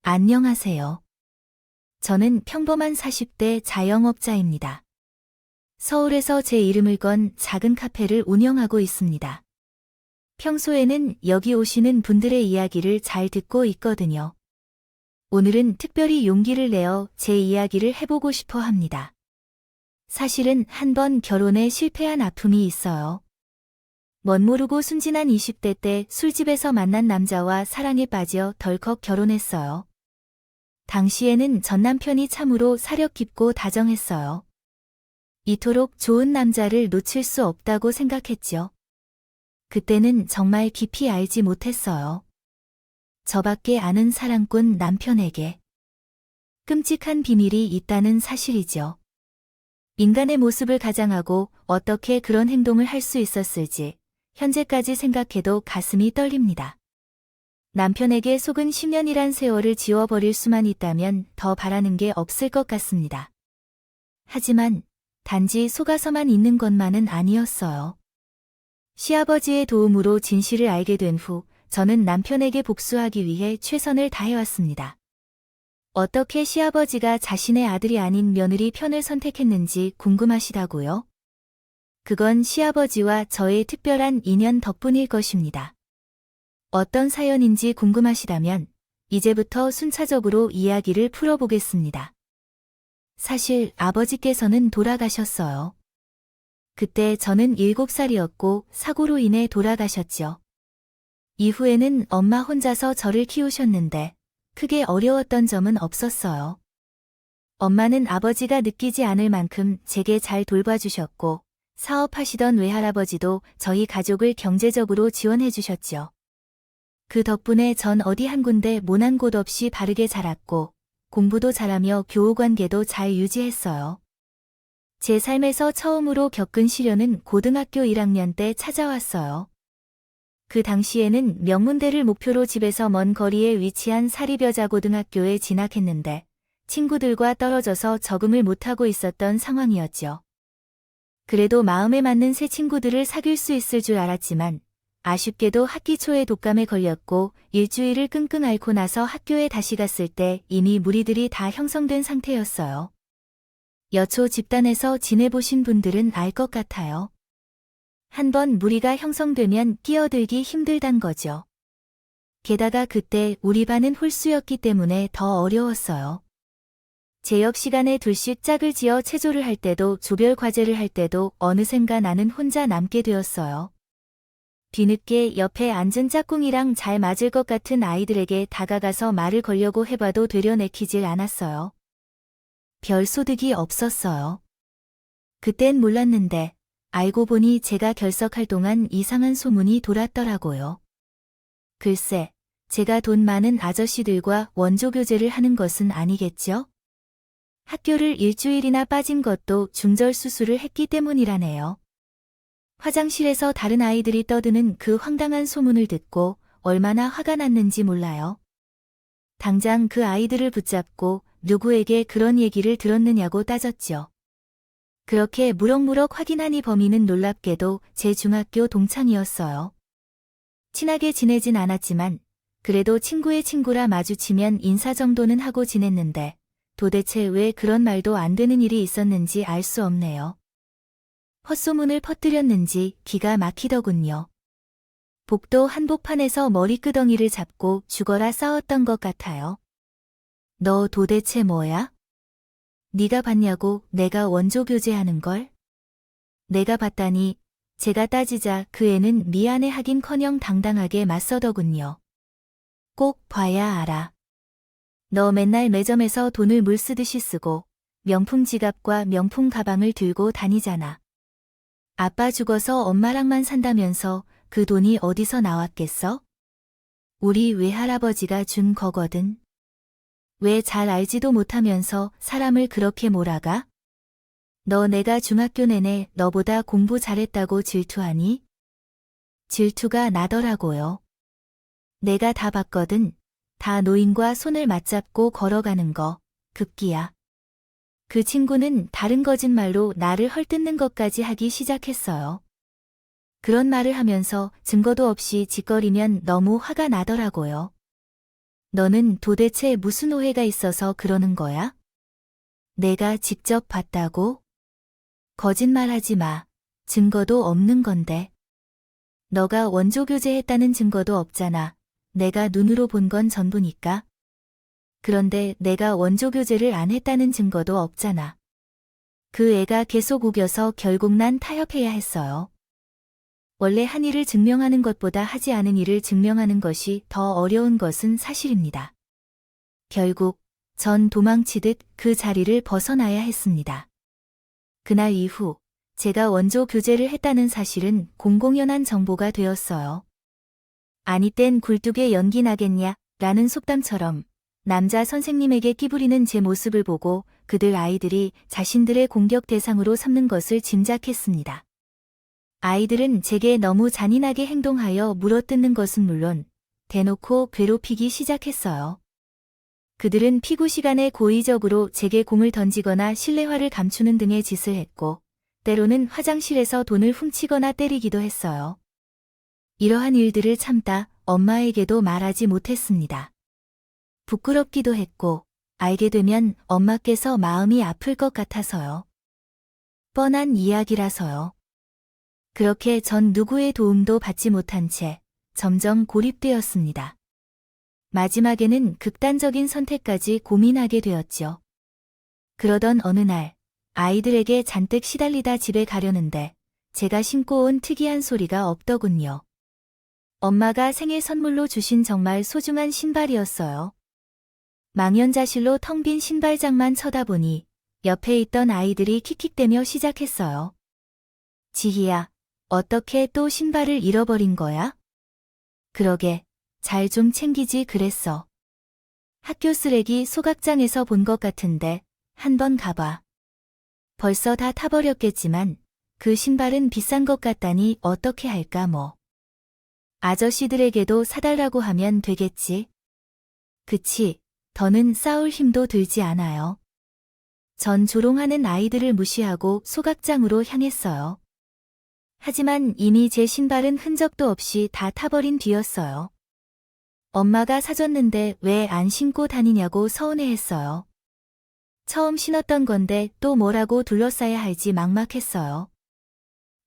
안녕하세요. 저는 평범한 40대 자영업자입니다. 서울에서 제 이름을 건 작은 카페를 운영하고 있습니다. 평소에는 여기 오시는 분들의 이야기를 잘 듣고 있거든요. 오늘은 특별히 용기를 내어 제 이야기를 해보고 싶어 합니다. 사실은 한 번 결혼에 실패한 아픔이 있어요. 멋모르고 순진한 20대 때 술집에서 만난 남자와 사랑에 빠져 덜컥 결혼했어요. 당시에는 전 남편이 참으로 사력 깊고 다정했어요. 이토록 좋은 남자를 놓칠 수 없다고 생각했죠. 그때는 정말 깊이 알지 못했어요. 저밖에 아는 사랑꾼 남편에게 끔찍한 비밀이 있다는 사실이죠. 인간의 모습을 가장하고 어떻게 그런 행동을 할 수 있었을지 현재까지 생각해도 가슴이 떨립니다. 남편에게 속은 10년이란 세월을 지워버릴 수만 있다면 더 바라는 게 없을 것 같습니다. 하지만 단지 속아서만 있는 것만은 아니었어요. 시아버지의 도움으로 진실을 알게 된 후 저는 남편에게 복수하기 위해 최선을 다해왔습니다. 어떻게 시아버지가 자신의 아들이 아닌 며느리 편을 선택했는지 궁금하시다고요? 그건 시아버지와 저의 특별한 인연 덕분일 것입니다. 어떤 사연인지 궁금하시다면 이제부터 순차적으로 이야기를 풀어보겠습니다. 사실 아버지께서는 돌아가셨어요. 그때 저는 7살이었고 사고로 인해 돌아가셨죠. 이후에는 엄마 혼자서 저를 키우셨는데 크게 어려웠던 점은 없었어요. 엄마는 아버지가 느끼지 않을 만큼 제게 잘 돌봐주셨고 사업하시던 외할아버지도 저희 가족을 경제적으로 지원해 주셨죠. 그 덕분에 전 어디 한 군데 모난 곳 없이 바르게 자랐고 공부도 잘하며 교우관계도 잘 유지했어요. 제 삶에서 처음으로 겪은 시련은 고등학교 1학년 때 찾아왔어요. 그 당시에는 명문대를 목표로 집에서 먼 거리에 위치한 사립여자고등학교에 진학했는데 친구들과 떨어져서 적응을 못하고 있었던 상황이었죠. 그래도 마음에 맞는 새 친구들을 사귈 수 있을 줄 알았지만 아쉽게도 학기 초에 독감에 걸렸고 일주일을 끙끙 앓고 나서 학교에 다시 갔을 때 이미 무리들이 다 형성된 상태였어요. 여초 집단에서 지내보신 분들은 알 것 같아요. 한번 무리가 형성되면 끼어들기 힘들단 거죠. 게다가 그때 우리 반은 홀수였기 때문에 더 어려웠어요. 제역 시간에 둘씩 짝을 지어 체조를 할 때도 조별 과제를 할 때도 어느샌가 나는 혼자 남게 되었어요. 뒤늦게 옆에 앉은 짝꿍이랑 잘 맞을 것 같은 아이들에게 다가가서 말을 걸려고 해봐도 되려 내키질 않았어요. 별 소득이 없었어요. 그땐 몰랐는데 알고 보니 제가 결석할 동안 이상한 소문이 돌았더라고요. 글쎄, 제가 돈 많은 아저씨들과 원조교제를 하는 것은 아니겠죠? 학교를 일주일이나 빠진 것도 중절 수술을 했기 때문이라네요. 화장실에서 다른 아이들이 떠드는 그 황당한 소문을 듣고 얼마나 화가 났는지 몰라요. 당장 그 아이들을 붙잡고 누구에게 그런 얘기를 들었느냐고 따졌죠. 그렇게 무럭무럭 확인하니 범인은 놀랍게도 제 중학교 동창이었어요. 친하게 지내진 않았지만 그래도 친구의 친구라 마주치면 인사 정도는 하고 지냈는데 도대체 왜 그런 말도 안 되는 일이 있었는지 알 수 없네요. 헛소문을 퍼뜨렸는지 기가 막히더군요. 복도 한복판에서 머리끄덩이를 잡고 죽어라 싸웠던 것 같아요. 너 도대체 뭐야? 네가 봤냐고 내가 원조교제하는 걸? 내가 봤다니 제가 따지자 그 애는 미안해하긴커녕 당당하게 맞서더군요. 꼭 봐야 알아. 너 맨날 매점에서 돈을 물 쓰듯이 쓰고 명품 지갑과 명품 가방을 들고 다니잖아. 아빠 죽어서 엄마랑만 산다면서 그 돈이 어디서 나왔겠어? 우리 외할아버지가 준 거거든. 왜 잘 알지도 못하면서 사람을 그렇게 몰아가? 너 내가 중학교 내내 너보다 공부 잘했다고 질투하니? 질투가 나더라고요. 내가 다 봤거든. 다 노인과 손을 맞잡고 걸어가는 거, 급기야. 그 친구는 다른 거짓말로 나를 헐뜯는 것까지 하기 시작했어요. 그런 말을 하면서 증거도 없이 짓거리면 너무 화가 나더라고요. 너는 도대체 무슨 오해가 있어서 그러는 거야? 내가 직접 봤다고? 거짓말하지 마. 증거도 없는 건데. 너가 원조 교제했다는 증거도 없잖아. 내가 눈으로 본 건 전부니까. 그런데 내가 원조 교제를 안 했다는 증거도 없잖아. 그 애가 계속 우겨서 결국 난 타협해야 했어요. 원래 한 일을 증명하는 것보다 하지 않은 일을 증명하는 것이 더 어려운 것은 사실입니다. 결국 전 도망치듯 그 자리를 벗어나야 했습니다. 그날 이후 제가 원조 교제를 했다는 사실은 공공연한 정보가 되었어요. 아니 땐 굴뚝에 연기 나겠냐 라는 속담처럼 남자 선생님에게 끼부리는 제 모습을 보고 그들 아이들이 자신들의 공격 대상으로 삼는 것을 짐작했습니다. 아이들은 제게 너무 잔인하게 행동하여 물어뜯는 것은 물론 대놓고 괴롭히기 시작했어요. 그들은 피구 시간에 고의적으로 제게 공을 던지거나 실내화를 감추는 등의 짓을 했고 때로는 화장실에서 돈을 훔치거나 때리기도 했어요. 이러한 일들을 참다 엄마에게도 말하지 못했습니다. 부끄럽기도 했고 알게 되면 엄마께서 마음이 아플 것 같아서요. 뻔한 이야기라서요. 그렇게 전 누구의 도움도 받지 못한 채 점점 고립되었습니다. 마지막에는 극단적인 선택까지 고민하게 되었죠. 그러던 어느 날 아이들에게 잔뜩 시달리다 집에 가려는데 제가 신고 온 특이한 소리가 없더군요. 엄마가 생일 선물로 주신 정말 소중한 신발이었어요. 망연자실로 텅 빈 신발장만 쳐다보니 옆에 있던 아이들이 킥킥대며 시작했어요. 지희야, 어떻게 또 신발을 잃어버린 거야? 그러게, 잘 좀 챙기지 그랬어. 학교 쓰레기 소각장에서 본 것 같은데 한번 가봐. 벌써 다 타버렸겠지만 그 신발은 비싼 것 같다니 어떻게 할까 뭐. 아저씨들에게도 사달라고 하면 되겠지. 그치, 더는 싸울 힘도 들지 않아요. 전 조롱하는 아이들을 무시하고 소각장으로 향했어요. 하지만 이미 제 신발은 흔적도 없이 다 타버린 뒤였어요. 엄마가 사줬는데 왜 안 신고 다니냐고 서운해했어요. 처음 신었던 건데 또 뭐라고 둘러싸야 할지 막막했어요.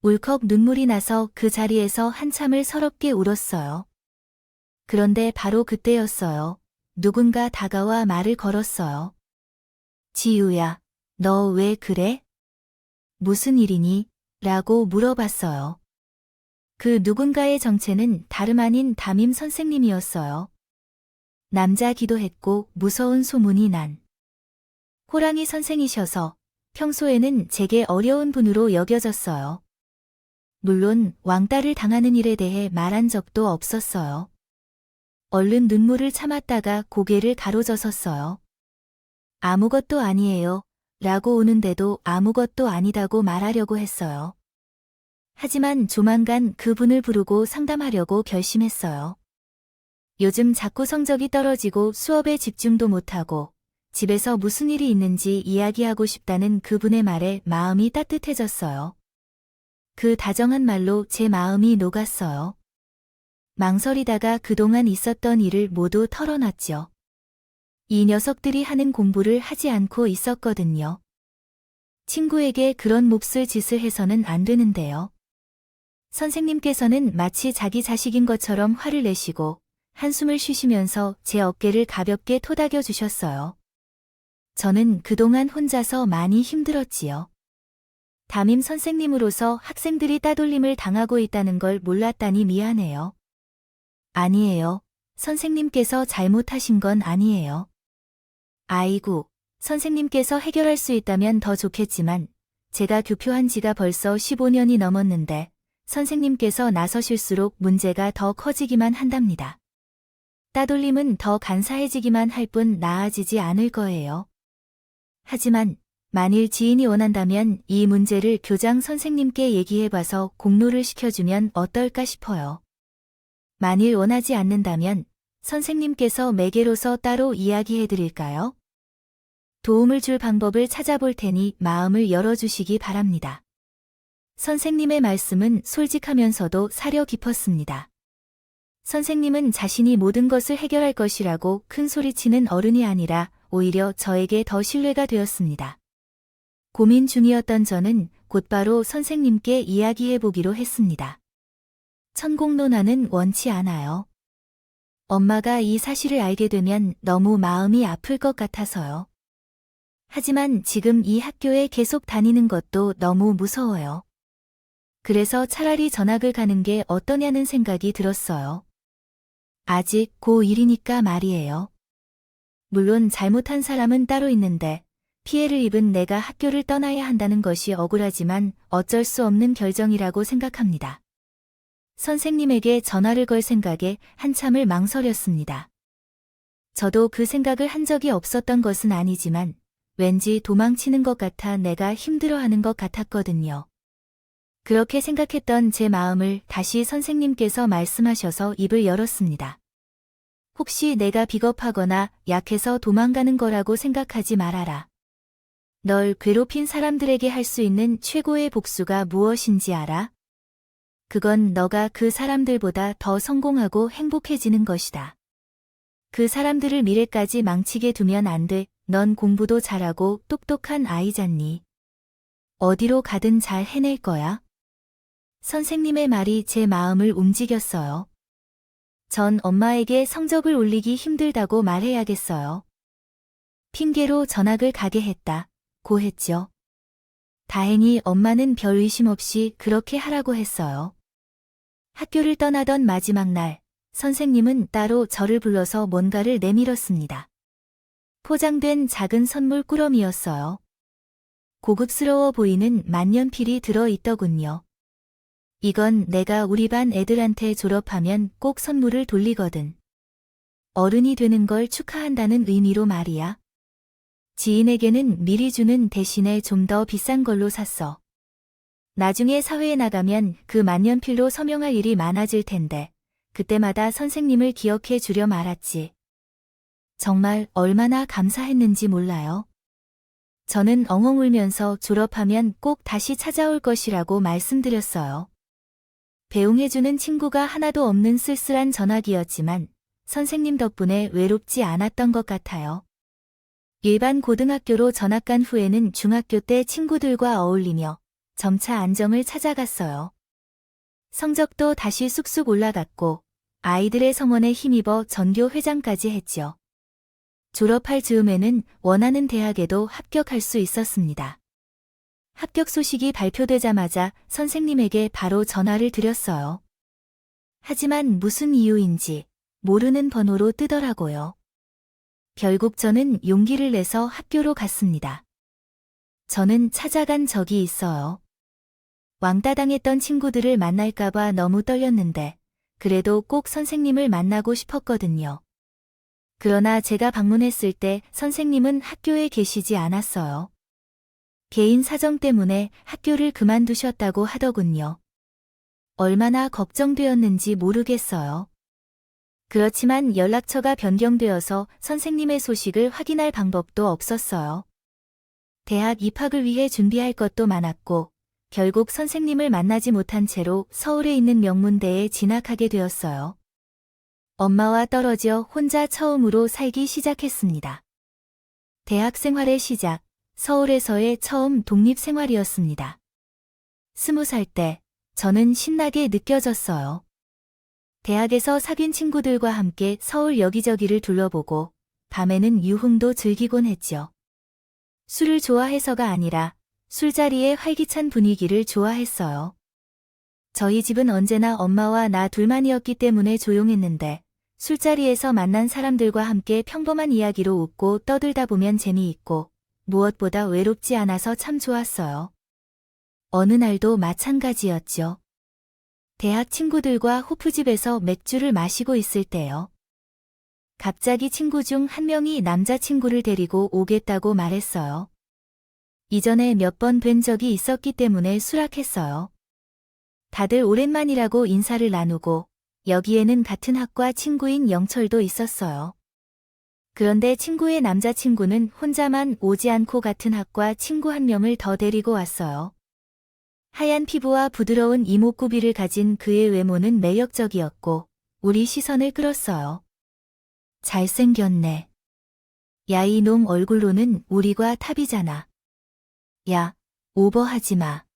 울컥 눈물이 나서 그 자리에서 한참을 서럽게 울었어요. 그런데 바로 그때였어요. 누군가 다가와 말을 걸었어요. 지유야, 너 왜 그래? 무슨 일이니? 라고 물어봤어요. 그 누군가의 정체는 다름 아닌 담임 선생님이었어요. 남자기도 했고 무서운 소문이 난 호랑이 선생이셔서 평소에는 제게 어려운 분으로 여겨졌어요. 물론 왕따를 당하는 일에 대해 말한 적도 없었어요. 얼른 눈물을 참았다가 고개를 가로저었어요. 아무것도 아니에요. 라고 우는데도 아무것도 아니다고 말하려고 했어요. 하지만 조만간 그분을 부르고 상담하려고 결심했어요. 요즘 자꾸 성적이 떨어지고 수업에 집중도 못하고 집에서 무슨 일이 있는지 이야기하고 싶다는 그분의 말에 마음이 따뜻해졌어요. 그 다정한 말로 제 마음이 녹았어요. 망설이다가 그동안 있었던 일을 모두 털어놨죠. 이 녀석들이 하는 공부를 하지 않고 있었거든요. 친구에게 그런 몹쓸 짓을 해서는 안 되는데요. 선생님께서는 마치 자기 자식인 것처럼 화를 내시고 한숨을 쉬시면서 제 어깨를 가볍게 토닥여 주셨어요. 저는 그동안 혼자서 많이 힘들었지요. 담임 선생님으로서 학생들이 따돌림을 당하고 있다는 걸 몰랐다니 미안해요. 아니에요. 선생님께서 잘못하신 건 아니에요. 아이고, 선생님께서 해결할 수 있다면 더 좋겠지만 제가 교표한 지가 벌써 15년이 넘었는데 선생님께서 나서실수록 문제가 더 커지기만 한답니다. 따돌림은 더 간사해지기만 할 뿐 나아지지 않을 거예요. 하지만 만일 지인이 원한다면 이 문제를 교장 선생님께 얘기해봐서 공로를 시켜주면 어떨까 싶어요. 만일 원하지 않는다면 선생님께서 매개로서 따로 이야기해드릴까요? 도움을 줄 방법을 찾아볼 테니 마음을 열어주시기 바랍니다. 선생님의 말씀은 솔직하면서도 사려 깊었습니다. 선생님은 자신이 모든 것을 해결할 것이라고 큰 소리치는 어른이 아니라 오히려 저에게 더 신뢰가 되었습니다. 고민 중이었던 저는 곧바로 선생님께 이야기해보기로 했습니다. 천공론화는 원치 않아요. 엄마가 이 사실을 알게 되면 너무 마음이 아플 것 같아서요. 하지만 지금 이 학교에 계속 다니는 것도 너무 무서워요. 그래서 차라리 전학을 가는 게 어떠냐는 생각이 들었어요. 아직 고1이니까 말이에요. 물론 잘못한 사람은 따로 있는데 피해를 입은 내가 학교를 떠나야 한다는 것이 억울하지만 어쩔 수 없는 결정이라고 생각합니다. 선생님에게 전화를 걸 생각에 한참을 망설였습니다. 저도 그 생각을 한 적이 없었던 것은 아니지만 왠지 도망치는 것 같아 내가 힘들어하는 것 같았거든요. 그렇게 생각했던 제 마음을 다시 선생님께서 말씀하셔서 입을 열었습니다. 혹시 내가 비겁하거나 약해서 도망가는 거라고 생각하지 말아라. 널 괴롭힌 사람들에게 할 수 있는 최고의 복수가 무엇인지 알아? 그건 너가 그 사람들보다 더 성공하고 행복해지는 것이다. 그 사람들을 미래까지 망치게 두면 안 돼. 넌 공부도 잘하고 똑똑한 아이잖니. 어디로 가든 잘 해낼 거야. 선생님의 말이 제 마음을 움직였어요. 전 엄마에게 성적을 올리기 힘들다고 말해야겠어요. 핑계로 전학을 가게 했다. 고 했죠. 다행히 엄마는 별 의심 없이 그렇게 하라고 했어요. 학교를 떠나던 마지막 날, 선생님은 따로 저를 불러서 뭔가를 내밀었습니다. 포장된 작은 선물 꾸러미였어요. 고급스러워 보이는 만년필이 들어있더군요. 이건 내가 우리 반 애들한테 졸업하면 꼭 선물을 돌리거든. 어른이 되는 걸 축하한다는 의미로 말이야. 지인에게는 미리 주는 대신에 좀 더 비싼 걸로 샀어. 나중에 사회에 나가면 그 만년필로 서명할 일이 많아질 텐데 그때마다 선생님을 기억해 주려 말았지. 정말 얼마나 감사했는지 몰라요. 저는 엉엉 울면서 졸업하면 꼭 다시 찾아올 것이라고 말씀드렸어요. 배웅해주는 친구가 하나도 없는 쓸쓸한 전학이었지만 선생님 덕분에 외롭지 않았던 것 같아요. 일반 고등학교로 전학 간 후에는 중학교 때 친구들과 어울리며 점차 안정을 찾아갔어요. 성적도 다시 쑥쑥 올라갔고 아이들의 성원에 힘입어 전교 회장까지 했죠. 졸업할 즈음에는 원하는 대학에도 합격할 수 있었습니다. 합격 소식이 발표되자마자 선생님에게 바로 전화를 드렸어요. 하지만 무슨 이유인지 모르는 번호로 뜨더라고요. 결국 저는 용기를 내서 학교로 갔습니다. 저는 찾아간 적이 있어요. 왕따 당했던 친구들을 만날까봐 너무 떨렸는데 그래도 꼭 선생님을 만나고 싶었거든요. 그러나 제가 방문했을 때 선생님은 학교에 계시지 않았어요. 개인 사정 때문에 학교를 그만두셨다고 하더군요. 얼마나 걱정되었는지 모르겠어요. 그렇지만 연락처가 변경되어서 선생님의 소식을 확인할 방법도 없었어요. 대학 입학을 위해 준비할 것도 많았고 결국 선생님을 만나지 못한 채로 서울에 있는 명문대에 진학하게 되었어요. 엄마와 떨어져 혼자 처음으로 살기 시작했습니다. 대학 생활의 시작, 서울에서의 처음 독립생활이었습니다. 20살 때 저는 신나게 느껴졌어요. 대학에서 사귄 친구들과 함께 서울 여기저기를 둘러보고 밤에는 유흥도 즐기곤 했죠. 술을 좋아해서가 아니라 술자리의 활기찬 분위기를 좋아했어요. 저희 집은 언제나 엄마와 나 둘만이었기 때문에 조용했는데 술자리에서 만난 사람들과 함께 평범한 이야기로 웃고 떠들다 보면 재미있고 무엇보다 외롭지 않아서 참 좋았어요. 어느 날도 마찬가지였죠. 대학 친구들과 호프집에서 맥주를 마시고 있을 때요. 갑자기 친구 중 한 명이 남자친구를 데리고 오겠다고 말했어요. 이전에 몇 번 뵌 적이 있었기 때문에 수락했어요. 다들 오랜만이라고 인사를 나누고 여기에는 같은 학과 친구인 영철도 있었어요. 그런데 친구의 남자친구는 혼자만 오지 않고 같은 학과 친구 한 명을 더 데리고 왔어요. 하얀 피부와 부드러운 이목구비를 가진 그의 외모는 매력적이었고 우리 시선을 끌었어요. 잘생겼네. 야, 이놈 얼굴로는 우리과 탑이잖아. 야, 오버하지 마.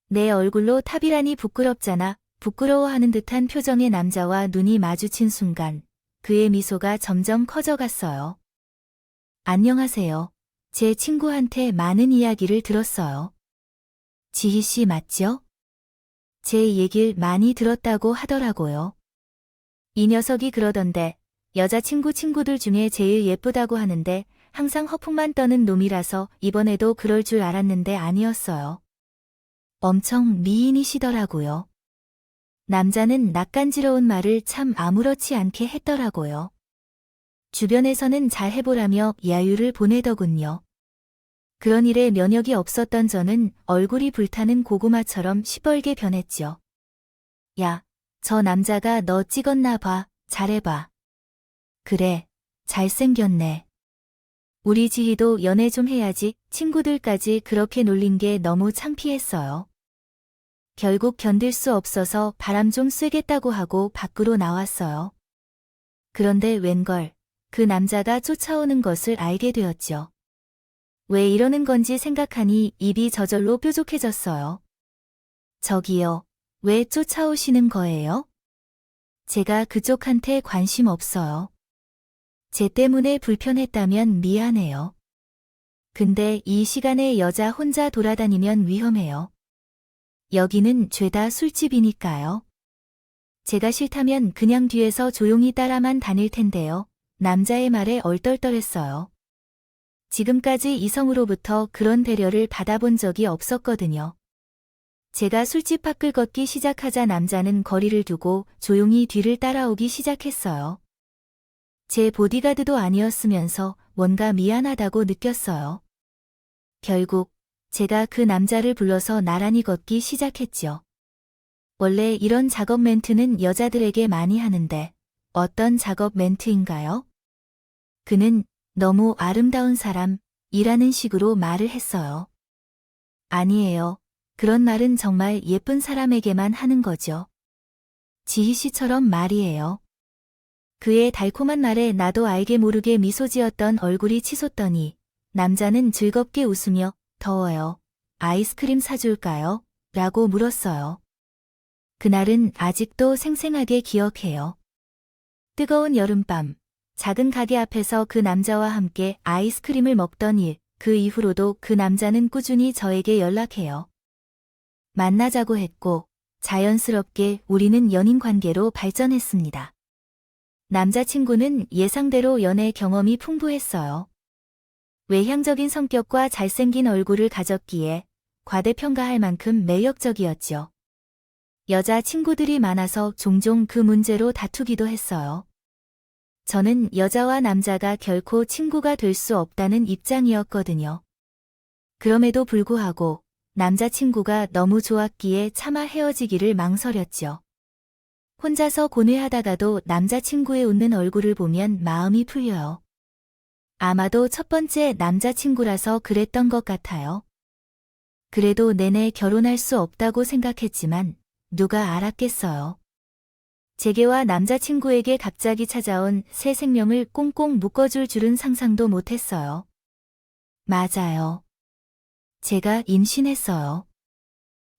내 얼굴로 탑이라니 부끄럽잖아. 부끄러워하는 듯한 표정의 남자와 눈이 마주친 순간 그의 미소가 점점 커져갔어요. 안녕하세요. 제 친구한테 많은 이야기를 들었어요. 지희 씨 맞죠? 제 얘길 많이 들었다고 하더라고요. 이 녀석이 그러던데 여자친구 친구들 중에 제일 예쁘다고 하는데 항상 허풍만 떠는 놈이라서 이번에도 그럴 줄 알았는데 아니었어요. 엄청 미인이시더라고요. 남자는 낯간지러운 말을 참 아무렇지 않게 했더라고요. 주변에서는 잘 해보라며 야유를 보내더군요. 그런 일에 면역이 없었던 저는 얼굴이 불타는 고구마처럼 시뻘게 변했죠. 야, 저 남자가 너 찍었나 봐. 잘해봐. 그래, 잘생겼네. 우리 지희도 연애 좀 해야지. 친구들까지 그렇게 놀린 게 너무 창피했어요. 결국 견딜 수 없어서 바람 좀 쐬겠다고 하고 밖으로 나왔어요. 그런데 웬걸, 그 남자가 쫓아오는 것을 알게 되었죠. 왜 이러는 건지 생각하니 입이 저절로 뾰족해졌어요. 저기요, 왜 쫓아오시는 거예요? 제가 그쪽한테 관심 없어요. 제 때문에 불편했다면 미안해요. 근데 이 시간에 여자 혼자 돌아다니면 위험해요. 여기는 죄다 술집이니까요. 제가 싫다면 그냥 뒤에서 조용히 따라만 다닐 텐데요. 남자의 말에 얼떨떨했어요. 지금까지 이성으로부터 그런 배려를 받아본 적이 없었거든요. 제가 술집 밖을 걷기 시작하자 남자는 거리를 두고 조용히 뒤를 따라오기 시작했어요. 제 보디가드도 아니었으면서 뭔가 미안하다고 느꼈어요. 결국 제가 그 남자를 불러서 나란히 걷기 시작했죠. 원래 이런 작업 멘트는 여자들에게 많이 하는데 어떤 작업 멘트인가요? 그는 너무 아름다운 사람이라는 식으로 말을 했어요. 아니에요. 그런 말은 정말 예쁜 사람에게만 하는 거죠. 지희 씨처럼 말이에요. 그의 달콤한 말에 나도 알게 모르게 미소 지었던 얼굴이 치솟더니 남자는 즐겁게 웃으며 더워요. 아이스크림 사줄까요? 라고 물었어요. 그날은 아직도 생생하게 기억해요. 뜨거운 여름밤, 작은 가게 앞에서 그 남자와 함께 아이스크림을 먹던 일, 그 이후로도 그 남자는 꾸준히 저에게 연락해요. 만나자고 했고 자연스럽게 우리는 연인 관계로 발전했습니다. 남자친구는 예상대로 연애 경험이 풍부했어요. 외향적인 성격과 잘생긴 얼굴을 가졌기에 과대평가할 만큼 매력적이었죠. 여자 친구들이 많아서 종종 그 문제로 다투기도 했어요. 저는 여자와 남자가 결코 친구가 될 수 없다는 입장이었거든요. 그럼에도 불구하고 남자친구가 너무 좋았기에 차마 헤어지기를 망설였죠. 혼자서 고뇌하다가도 남자친구의 웃는 얼굴을 보면 마음이 풀려요. 아마도 첫 번째 남자친구라서 그랬던 것 같아요. 그래도 내내 결혼할 수 없다고 생각했지만 누가 알았겠어요. 제게와 남자친구에게 갑자기 찾아온 새 생명을 꽁꽁 묶어줄 줄은 상상도 못했어요. 맞아요. 제가 임신했어요.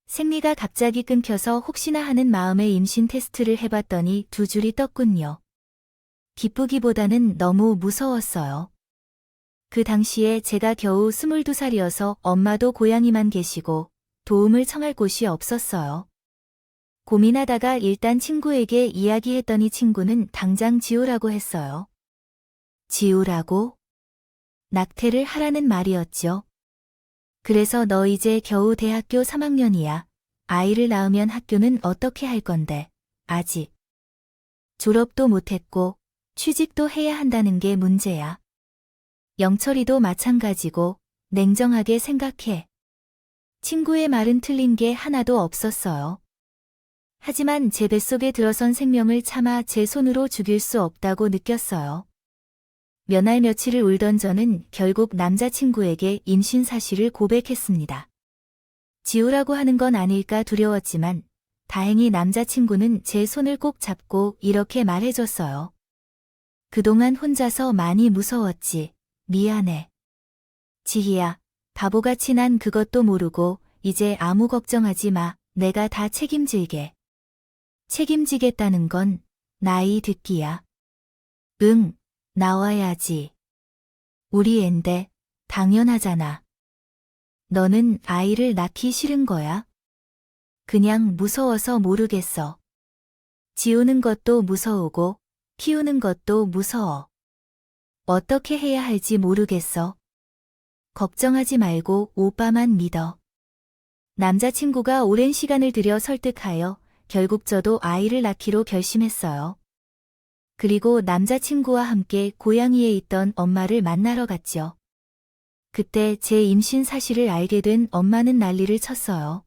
생리가 갑자기 끊겨서 혹시나 하는 마음에 임신 테스트를 해봤더니 2줄이 떴군요. 기쁘기보다는 너무 무서웠어요. 그 당시에 제가 겨우 22살이어서 엄마도 고향에만 계시고 도움을 청할 곳이 없었어요. 고민하다가 일단 친구에게 이야기했더니 친구는 당장 지우라고 했어요. 지우라고? 낙태를 하라는 말이었죠. 그래서 너 이제 겨우 대학교 3학년이야. 아이를 낳으면 학교는 어떻게 할 건데? 아직 졸업도 못했고 취직도 해야 한다는 게 문제야. 영철이도 마찬가지고 냉정하게 생각해. 친구의 말은 틀린 게 하나도 없었어요. 하지만 제 뱃속에 들어선 생명을 차마 제 손으로 죽일 수 없다고 느꼈어요. 몇 날 며칠을 울던 저는 결국 남자친구에게 임신 사실을 고백했습니다. 지우라고 하는 건 아닐까 두려웠지만 다행히 남자친구는 제 손을 꼭 잡고 이렇게 말해줬어요. 그동안 혼자서 많이 무서웠지. 미안해. 지희야, 바보같이 난 그것도 모르고 이제 아무 걱정하지 마. 내가 다 책임질게. 책임지겠다는 건 나이 듣기야. 응, 나와야지. 우리 앤데 당연하잖아. 너는 아이를 낳기 싫은 거야? 그냥 무서워서 모르겠어. 지우는 것도 무서우고 키우는 것도 무서워. 어떻게 해야 할지 모르겠어. 걱정하지 말고 오빠만 믿어. 남자친구가 오랜 시간을 들여 설득하여 결국 저도 아이를 낳기로 결심했어요. 그리고 남자친구와 함께 고향이에 있던 엄마를 만나러 갔죠. 그때 제 임신 사실을 알게 된 엄마는 난리를 쳤어요.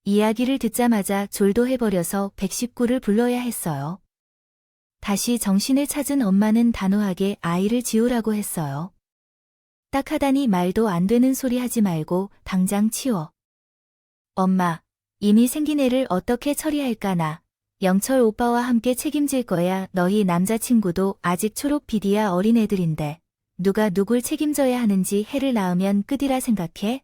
이야기를 듣자마자 졸도해버려서 119를 불러야 했어요. 다시 정신을 찾은 엄마는 단호하게 아이를 지우라고 했어요. 딱 하다니 말도 안 되는 소리 하지 말고 당장 치워. 엄마, 이미 생긴 애를 어떻게 처리할까나. 영철 오빠와 함께 책임질 거야. 너희 남자친구도 아직 초록피디야. 어린애들인데 누가 누굴 책임져야 하는지 해를 낳으면 끝이라 생각해?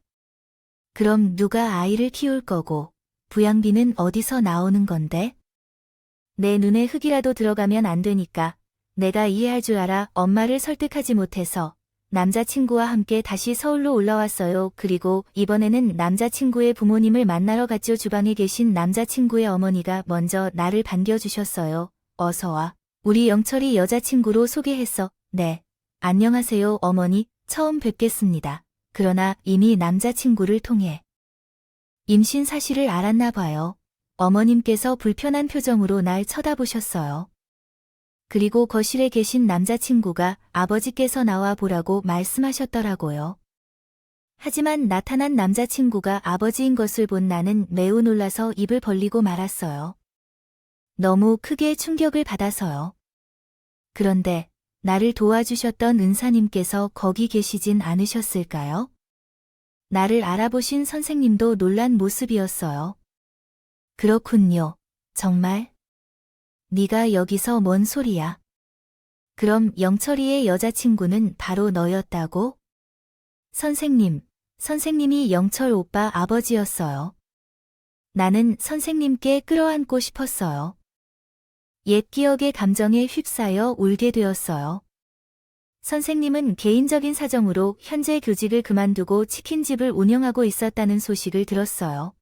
그럼 누가 아이를 키울 거고 부양비는 어디서 나오는 건데? 내 눈에 흙이라도 들어가면 안 되니까 내가 이해할 줄 알아. 엄마를 설득하지 못해서 남자친구와 함께 다시 서울로 올라왔어요. 그리고 이번에는 남자친구의 부모님을 만나러 갔죠. 주방에 계신 남자친구의 어머니가 먼저 나를 반겨주셨어요. 어서 와. 우리 영철이 여자친구로 소개했어. 네. 안녕하세요, 어머니. 처음 뵙겠습니다. 그러나 이미 남자친구를 통해 임신 사실을 알았나 봐요. 어머님께서 불편한 표정으로 날 쳐다보셨어요. 그리고 거실에 계신 남자친구가 아버지께서 나와 보라고 말씀하셨더라고요. 하지만 나타난 남자친구가 아버지인 것을 본 나는 매우 놀라서 입을 벌리고 말았어요. 너무 크게 충격을 받아서요. 그런데 나를 도와주셨던 은사님께서 거기 계시진 않으셨을까요? 나를 알아보신 선생님도 놀란 모습이었어요. 그렇군요. 정말? 네가 여기서 뭔 소리야? 그럼 영철이의 여자친구는 바로 너였다고? 선생님이 영철 오빠 아버지였어요. 나는 선생님께 끌어안고 싶었어요. 옛 기억의 감정에 휩싸여 울게 되었어요. 선생님은 개인적인 사정으로 현재 교직을 그만두고 치킨집을 운영하고 있었다는 소식을 들었어요.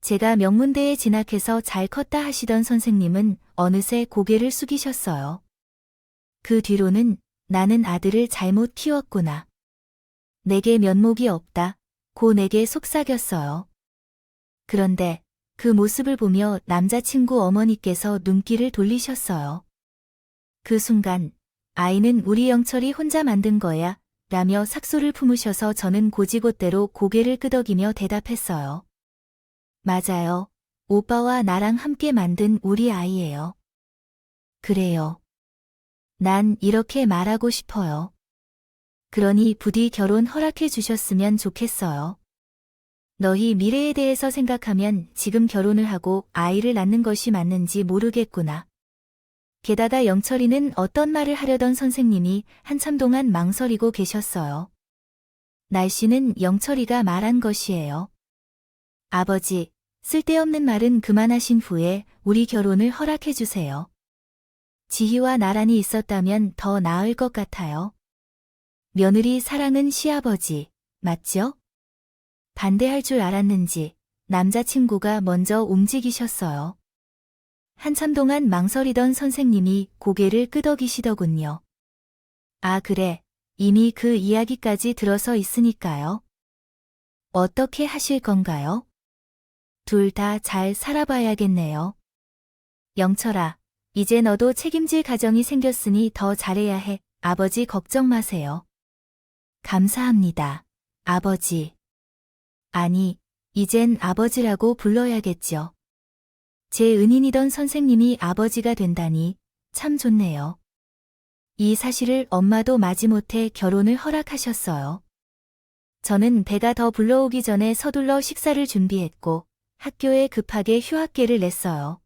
제가 명문대에 진학해서 잘 컸다 하시던 선생님은 어느새 고개를 숙이셨어요. 그 뒤로는 나는 아들을 잘못 키웠구나. 내게 면목이 없다. 고 내게 속삭였어요. 그런데 그 모습을 보며 남자친구 어머니께서 눈길을 돌리셨어요. 그 순간 아이는 우리 영철이 혼자 만든 거야 라며 삭소를 품으셔서 저는 곧이곧대로 고개를 끄덕이며 대답했어요. 맞아요. 오빠와 나랑 함께 만든 우리 아이예요. 그래요. 난 이렇게 말하고 싶어요. 그러니 부디 결혼 허락해 주셨으면 좋겠어요. 너희 미래에 대해서 생각하면 지금 결혼을 하고 아이를 낳는 것이 맞는지 모르겠구나. 게다가 영철이는 어떤 말을 하려던 선생님이 한참 동안 망설이고 계셨어요. 날씨는 영철이가 말한 것이에요. 아버지, 쓸데없는 말은 그만하신 후에 우리 결혼을 허락해 주세요. 지희와 나란히 있었다면 더 나을 것 같아요. 며느리 사랑은 시아버지, 맞죠? 반대할 줄 알았는지 남자친구가 먼저 움직이셨어요. 한참 동안 망설이던 선생님이 고개를 끄덕이시더군요. 아, 그래. 이미 그 이야기까지 들어서 있으니까요. 어떻게 하실 건가요? 둘 다 잘 살아봐야겠네요. 영철아, 이제 너도 책임질 가정이 생겼으니 더 잘해야 해. 아버지 걱정 마세요. 감사합니다. 아버지. 아니, 이젠 아버지라고 불러야겠죠. 제 은인이던 선생님이 아버지가 된다니 참 좋네요. 이 사실을 엄마도 마지못해 결혼을 허락하셨어요. 저는 배가 더 불러오기 전에 서둘러 식사를 준비했고 학교에 급하게 휴학계를 냈어요.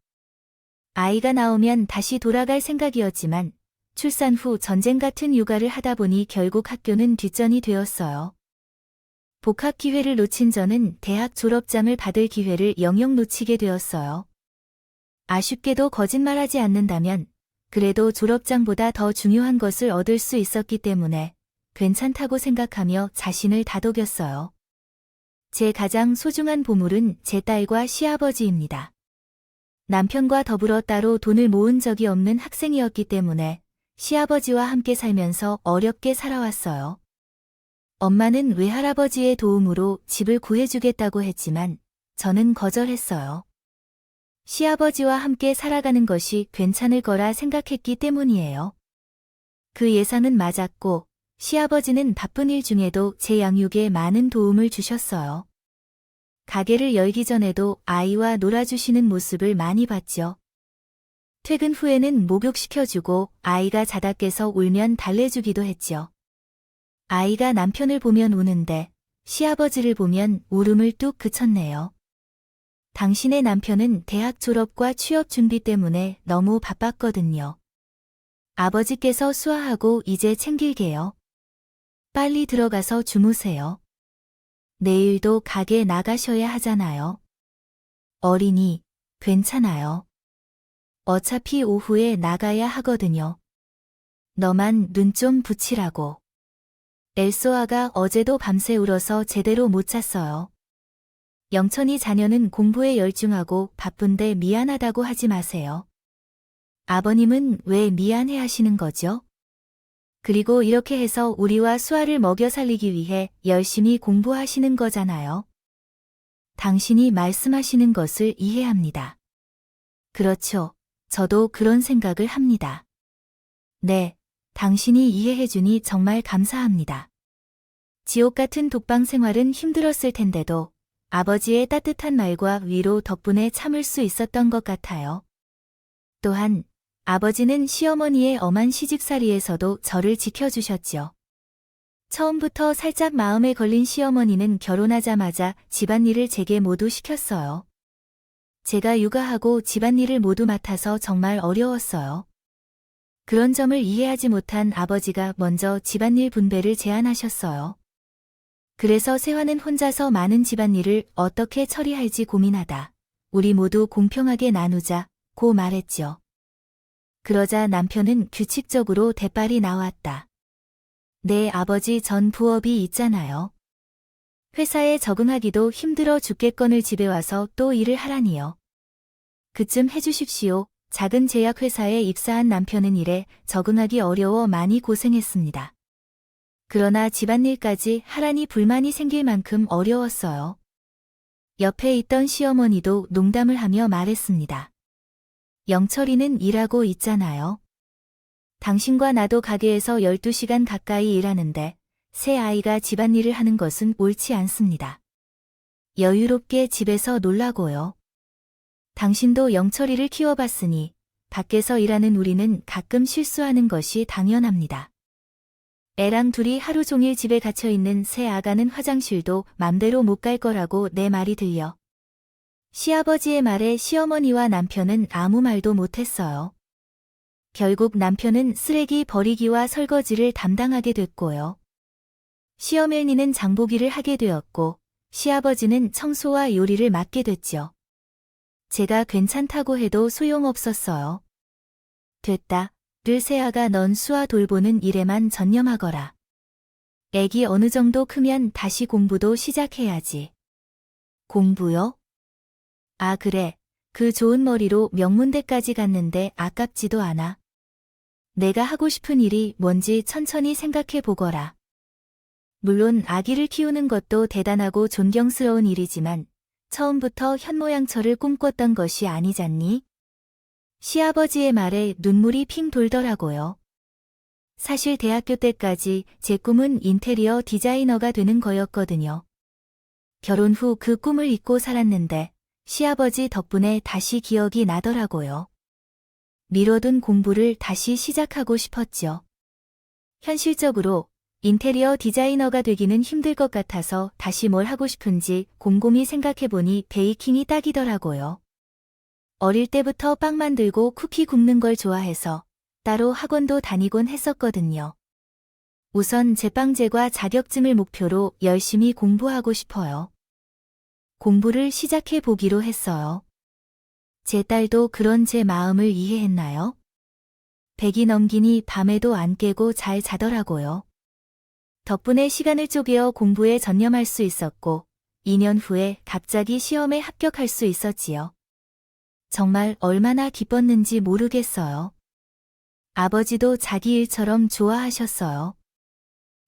아이가 나오면 다시 돌아갈 생각이었지만 출산 후 전쟁 같은 육아를 하다 보니 결국 학교는 뒷전이 되었어요. 복학 기회를 놓친 저는 대학 졸업장을 받을 기회를 영영 놓치게 되었어요. 아쉽게도 거짓말하지 않는다면 그래도 졸업장보다 더 중요한 것을 얻을 수 있었기 때문에 괜찮다고 생각하며 자신을 다독였어요. 제 가장 소중한 보물은 제 딸과 시아버지입니다. 남편과 더불어 따로 돈을 모은 적이 없는 학생이었기 때문에 시아버지와 함께 살면서 어렵게 살아왔어요. 엄마는 외할아버지의 도움으로 집을 구해주겠다고 했지만 저는 거절했어요. 시아버지와 함께 살아가는 것이 괜찮을 거라 생각했기 때문이에요. 그 예상은 맞았고 시아버지는 바쁜 일 중에도 제 양육에 많은 도움을 주셨어요. 가게를 열기 전에도 아이와 놀아주시는 모습을 많이 봤죠. 퇴근 후에는 목욕시켜주고 아이가 자다 깨서 울면 달래주기도 했죠. 아이가 남편을 보면 우는데 시아버지를 보면 울음을 뚝 그쳤네요. 당신의 남편은 대학 졸업과 취업 준비 때문에 너무 바빴거든요. 아버지께서 수화하고 이제 챙길게요. 빨리 들어가서 주무세요. 내일도 가게 나가셔야 하잖아요. 어린이, 괜찮아요. 어차피 오후에 나가야 하거든요. 너만 눈 좀 붙이라고. 엘소아가 어제도 밤새 울어서 제대로 못 잤어요. 영천이 자녀는 공부에 열중하고 바쁜데 미안하다고 하지 마세요. 아버님은 왜 미안해 하시는 거죠? 그리고 이렇게 해서 우리와 수아를 먹여 살리기 위해 열심히 공부하시는 거잖아요. 당신이 말씀하시는 것을 이해합니다. 그렇죠. 저도 그런 생각을 합니다. 네, 당신이 이해해주니 정말 감사합니다. 지옥 같은 독방 생활은 힘들었을 텐데도 아버지의 따뜻한 말과 위로 덕분에 참을 수 있었던 것 같아요. 또한 아버지는 시어머니의 엄한 시집살이에서도 저를 지켜주셨죠. 처음부터 살짝 마음에 걸린 시어머니는 결혼하자마자 집안일을 제게 모두 시켰어요. 제가 육아하고 집안일을 모두 맡아서 정말 어려웠어요. 그런 점을 이해하지 못한 아버지가 먼저 집안일 분배를 제안하셨어요. 그래서 세화는 혼자서 많은 집안일을 어떻게 처리할지 고민하다 우리 모두 공평하게 나누자고 말했죠. 그러자 남편은 규칙적으로 대빨이 나왔다. 내 아버지 전 부업이 있잖아요. 회사에 적응하기도 힘들어 죽겠거늘 집에 와서 또 일을 하라니요. 그쯤 해주십시오. 작은 제약회사에 입사한 남편은 일에 적응하기 어려워 많이 고생했습니다. 그러나 집안일까지 하라니 불만이 생길 만큼 어려웠어요. 옆에 있던 시어머니도 농담을 하며 말했습니다. 영철이는 일하고 있잖아요. 당신과 나도 가게에서 12시간 가까이 일하는데 새 아이가 집안일을 하는 것은 옳지 않습니다. 여유롭게 집에서 놀라고요. 당신도 영철이를 키워봤으니 밖에서 일하는 우리는 가끔 실수하는 것이 당연합니다. 애랑 둘이 하루 종일 집에 갇혀있는 새 아가는 화장실도 맘대로 못 갈 거라고 내 말이 들려. 시아버지의 말에 시어머니와 남편은 아무 말도 못했어요. 결국 남편은 쓰레기 버리기와 설거지를 담당하게 됐고요. 시어머니는 장보기를 하게 되었고 시아버지는 청소와 요리를 맡게 됐죠. 제가 괜찮다고 해도 소용없었어요. 됐다. 를 새아가 넌 수아 돌보는 일에만 전념하거라. 애기 어느 정도 크면 다시 공부도 시작해야지. 공부요? 아 그래. 그 좋은 머리로 명문대까지 갔는데 아깝지도 않아. 내가 하고 싶은 일이 뭔지 천천히 생각해 보거라. 물론 아기를 키우는 것도 대단하고 존경스러운 일이지만 처음부터 현모양처를 꿈꿨던 것이 아니잖니? 시아버지의 말에 눈물이 핑 돌더라고요. 사실 대학교 때까지 제 꿈은 인테리어 디자이너가 되는 거였거든요. 결혼 후 그 꿈을 잊고 살았는데 시아버지 덕분에 다시 기억이 나더라고요. 미뤄둔 공부를 다시 시작하고 싶었죠. 현실적으로 인테리어 디자이너가 되기는 힘들 것 같아서 다시 뭘 하고 싶은지 곰곰이 생각해보니 베이킹이 딱이더라고요. 어릴 때부터 빵 만들고 쿠키 굽는 걸 좋아해서 따로 학원도 다니곤 했었거든요. 우선 제빵제과 자격증을 목표로 열심히 공부하고 싶어요. 공부를 시작해 보기로 했어요. 제 딸도 그런 제 마음을 이해했나요? 100이 넘기니 밤에도 안 깨고 잘 자더라고요. 덕분에 시간을 쪼개어 공부에 전념할 수 있었고 2년 후에 갑자기 시험에 합격할 수 있었지요. 정말 얼마나 기뻤는지 모르겠어요. 아버지도 자기 일처럼 좋아하셨어요.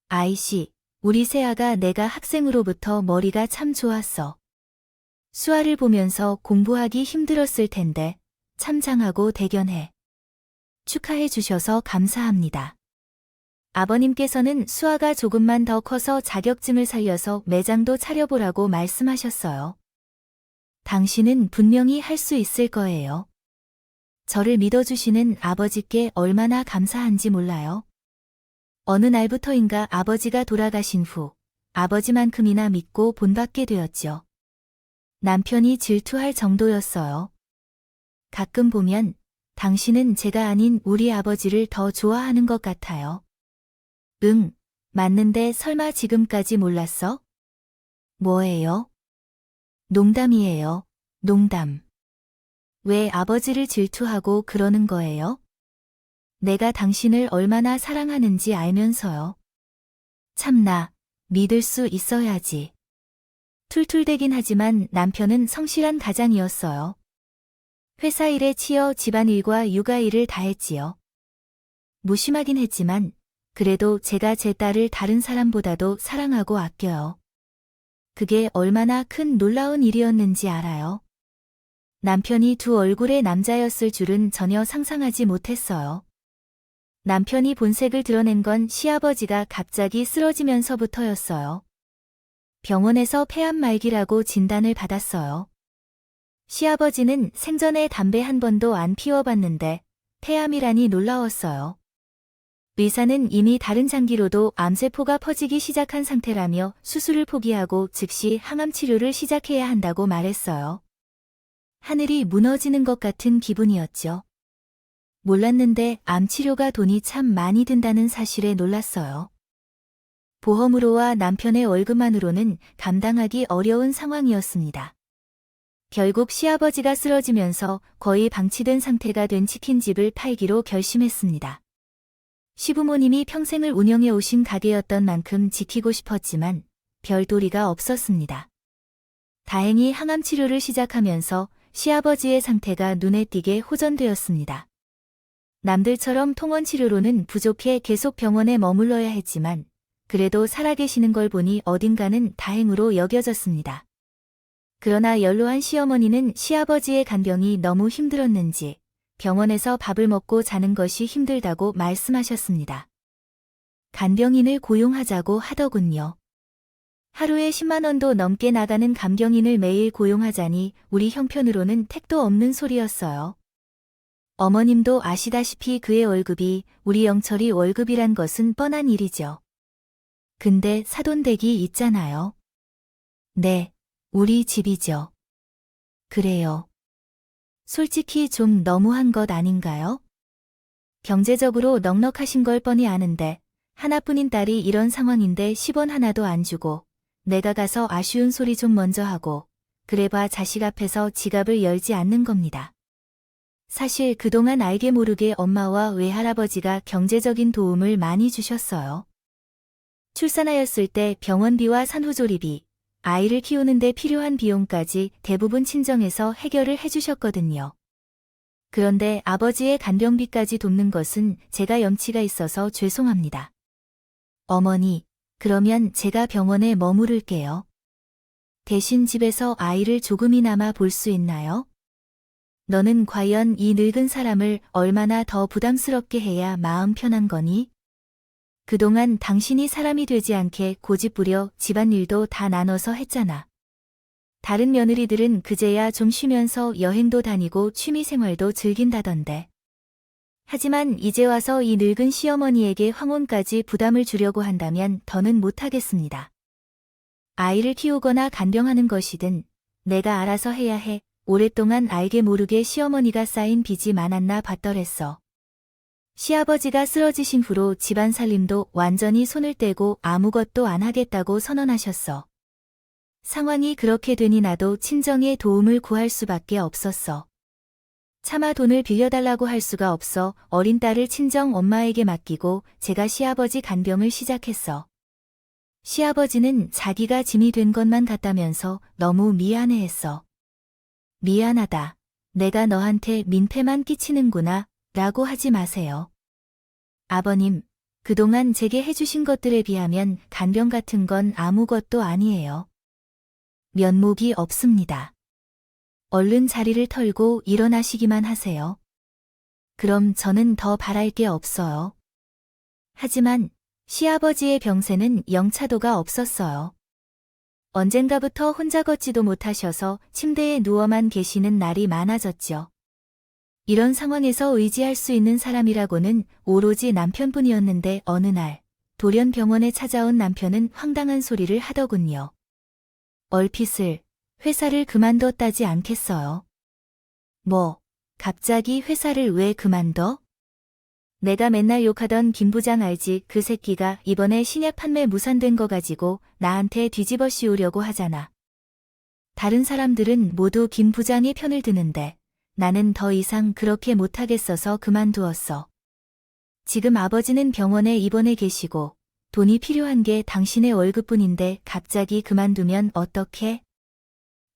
아이씨, 우리 세아가 내가 학생으로부터 머리가 참 좋았어. 수아를 보면서 공부하기 힘들었을 텐데 참 장하고 대견해. 축하해 주셔서 감사합니다. 아버님께서는 수아가 조금만 더 커서 자격증을 살려서 매장도 차려보라고 말씀하셨어요. 당신은 분명히 할 수 있을 거예요. 저를 믿어주시는 아버지께 얼마나 감사한지 몰라요. 어느 날부터인가 아버지가 돌아가신 후 아버지만큼이나 믿고 본받게 되었죠. 남편이 질투할 정도였어요. 가끔 보면 당신은 제가 아닌 우리 아버지를 더 좋아하는 것 같아요. 응, 맞는데 설마 지금까지 몰랐어? 뭐예요? 농담이에요. 농담. 왜 아버지를 질투하고 그러는 거예요? 내가 당신을 얼마나 사랑하는지 알면서요. 참나, 믿을 수 있어야지. 툴툴대긴 하지만 남편은 성실한 가장이었어요. 회사 일에 치여 집안일과 육아일을 다 했지요. 무심하긴 했지만 그래도 제가 제 딸을 다른 사람보다도 사랑하고 아껴요. 그게 얼마나 큰 놀라운 일이었는지 알아요. 남편이 두 얼굴의 남자였을 줄은 전혀 상상하지 못했어요. 남편이 본색을 드러낸 건 시아버지가 갑자기 쓰러지면서부터였어요. 병원에서 폐암 말기라고 진단을 받았어요. 시아버지는 생전에 담배 한 번도 안 피워봤는데 폐암이라니 놀라웠어요. 의사는 이미 다른 장기로도 암세포가 퍼지기 시작한 상태라며 수술을 포기하고 즉시 항암 치료를 시작해야 한다고 말했어요. 하늘이 무너지는 것 같은 기분이었죠. 몰랐는데 암 치료가 돈이 참 많이 든다는 사실에 놀랐어요. 보험으로와 남편의 월급만으로는 감당하기 어려운 상황이었습니다. 결국 시아버지가 쓰러지면서 거의 방치된 상태가 된 치킨집을 팔기로 결심했습니다. 시부모님이 평생을 운영해 오신 가게였던 만큼 지키고 싶었지만 별 도리가 없었습니다. 다행히 항암 치료를 시작하면서 시아버지의 상태가 눈에 띄게 호전되었습니다. 남들처럼 통원 치료로는 부족해 계속 병원에 머물러야 했지만 그래도 살아계시는 걸 보니 어딘가는 다행으로 여겨졌습니다. 그러나 연로한 시어머니는 시아버지의 간병이 너무 힘들었는지 병원에서 밥을 먹고 자는 것이 힘들다고 말씀하셨습니다. 간병인을 고용하자고 하더군요. 하루에 10만 원도 넘게 나가는 간병인을 매일 고용하자니 우리 형편으로는 택도 없는 소리였어요. 어머님도 아시다시피 그의 월급이 우리 영철이 월급이란 것은 뻔한 일이죠. 근데 사돈댁이 있잖아요. 네, 우리 집이죠. 그래요. 솔직히 좀 너무한 것 아닌가요? 경제적으로 넉넉하신 걸 뻔히 아는데 하나뿐인 딸이 이런 상황인데 10원 하나도 안 주고 내가 가서 아쉬운 소리 좀 먼저 하고 그래봐 자식 앞에서 지갑을 열지 않는 겁니다. 사실 그동안 알게 모르게 엄마와 외할아버지가 경제적인 도움을 많이 주셨어요. 출산하였을 때 병원비와 산후조리비, 아이를 키우는데 필요한 비용까지 대부분 친정에서 해결을 해주셨거든요. 그런데 아버지의 간병비까지 돕는 것은 제가 염치가 있어서 죄송합니다. 어머니, 그러면 제가 병원에 머무를게요. 대신 집에서 아이를 조금이나마 볼 수 있나요? 너는 과연 이 늙은 사람을 얼마나 더 부담스럽게 해야 마음 편한 거니? 그동안 당신이 사람이 되지 않게 고집부려 집안일도 다 나눠서 했잖아. 다른 며느리들은 그제야 좀 쉬면서 여행도 다니고 취미생활도 즐긴다던데. 하지만 이제 와서 이 늙은 시어머니에게 황혼까지 부담을 주려고 한다면 더는 못하겠습니다. 아이를 키우거나 간병하는 것이든 내가 알아서 해야 해. 오랫동안 알게 모르게 시어머니가 쌓인 빚이 많았나 봤더랬어. 시아버지가 쓰러지신 후로 집안 살림도 완전히 손을 떼고 아무것도 안 하겠다고 선언하셨어. 상황이 그렇게 되니 나도 친정의 도움을 구할 수밖에 없었어. 차마 돈을 빌려달라고 할 수가 없어 어린 딸을 친정 엄마에게 맡기고 제가 시아버지 간병을 시작했어. 시아버지는 자기가 짐이 된 것만 같다면서 너무 미안해했어. 미안하다. 내가 너한테 민폐만 끼치는구나 라고 하지 마세요. 아버님, 그동안 제게 해주신 것들에 비하면 간병 같은 건 아무것도 아니에요. 면목이 없습니다. 얼른 자리를 털고 일어나시기만 하세요. 그럼 저는 더 바랄 게 없어요. 하지만 시아버지의 병세는 영차도가 없었어요. 언젠가부터 혼자 걷지도 못하셔서 침대에 누워만 계시는 날이 많아졌죠. 이런 상황에서 의지할 수 있는 사람이라고는 오로지 남편뿐이었는데 어느 날 돌연 병원에 찾아온 남편은 황당한 소리를 하더군요. 얼핏을 회사를 그만뒀다지 않겠어요? 뭐, 갑자기 회사를 왜 그만둬? 내가 맨날 욕하던 김 부장 알지? 그 새끼가 이번에 신약 판매 무산된 거 가지고 나한테 뒤집어 씌우려고 하잖아. 다른 사람들은 모두 김 부장의 편을 드는데 나는 더 이상 그렇게 못하겠어서 그만두었어. 지금 아버지는 병원에 입원해 계시고 돈이 필요한 게 당신의 월급뿐인데 갑자기 그만두면 어떡해?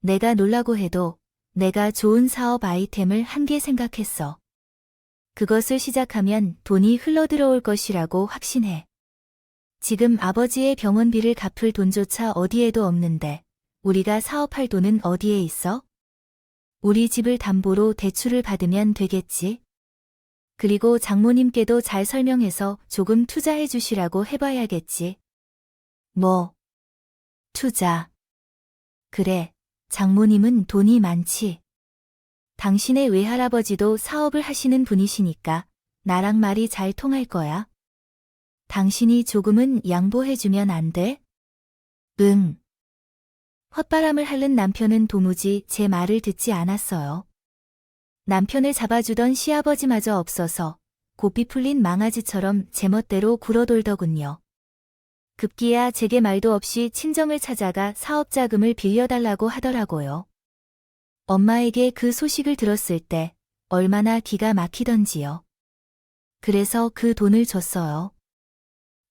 내가 놀라고 해도 내가 좋은 사업 아이템을 한 개 생각했어. 그것을 시작하면 돈이 흘러들어올 것이라고 확신해. 지금 아버지의 병원비를 갚을 돈조차 어디에도 없는데 우리가 사업할 돈은 어디에 있어? 우리 집을 담보로 대출을 받으면 되겠지. 그리고 장모님께도 잘 설명해서 조금 투자해 주시라고 해봐야겠지. 뭐? 투자. 그래, 장모님은 돈이 많지. 당신의 외할아버지도 사업을 하시는 분이시니까 나랑 말이 잘 통할 거야. 당신이 조금은 양보해주면 안 돼? 응. 헛바람을 핥는 남편은 도무지 제 말을 듣지 않았어요. 남편을 잡아주던 시아버지마저 없어서 고삐 풀린 망아지처럼 제멋대로 굴어돌더군요. 급기야 제게 말도 없이 친정을 찾아가 사업자금을 빌려달라고 하더라고요. 엄마에게 그 소식을 들었을 때 얼마나 기가 막히던지요. 그래서 그 돈을 줬어요.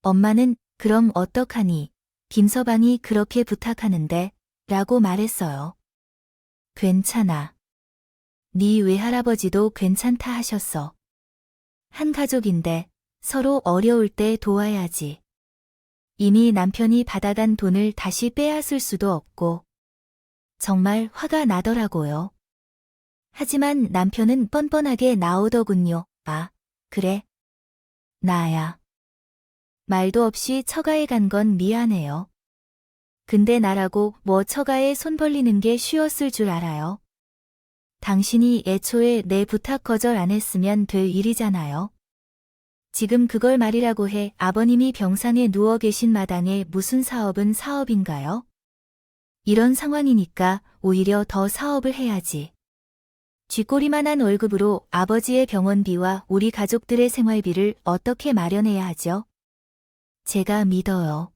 엄마는 그럼 어떡하니? 김서방이 그렇게 부탁하는데 라고 말했어요. 괜찮아. 네 외할아버지도 괜찮다 하셨어. 한 가족인데 서로 어려울 때 도와야지. 이미 남편이 받아간 돈을 다시 빼앗을 수도 없고 정말 화가 나더라고요. 하지만 남편은 뻔뻔하게 나오더군요. 아, 그래? 나야. 말도 없이 처가에 간 건 미안해요. 근데 나라고 뭐 처가에 손 벌리는 게 쉬웠을 줄 알아요. 당신이 애초에 내 부탁 거절 안 했으면 될 일이잖아요. 지금 그걸 말이라고 해 아버님이 병상에 누워 계신 마당에 무슨 사업은 사업인가요? 이런 상황이니까 오히려 더 사업을 해야지. 쥐꼬리만한 월급으로 아버지의 병원비와 우리 가족들의 생활비를 어떻게 마련해야 하죠? 제가 믿어요.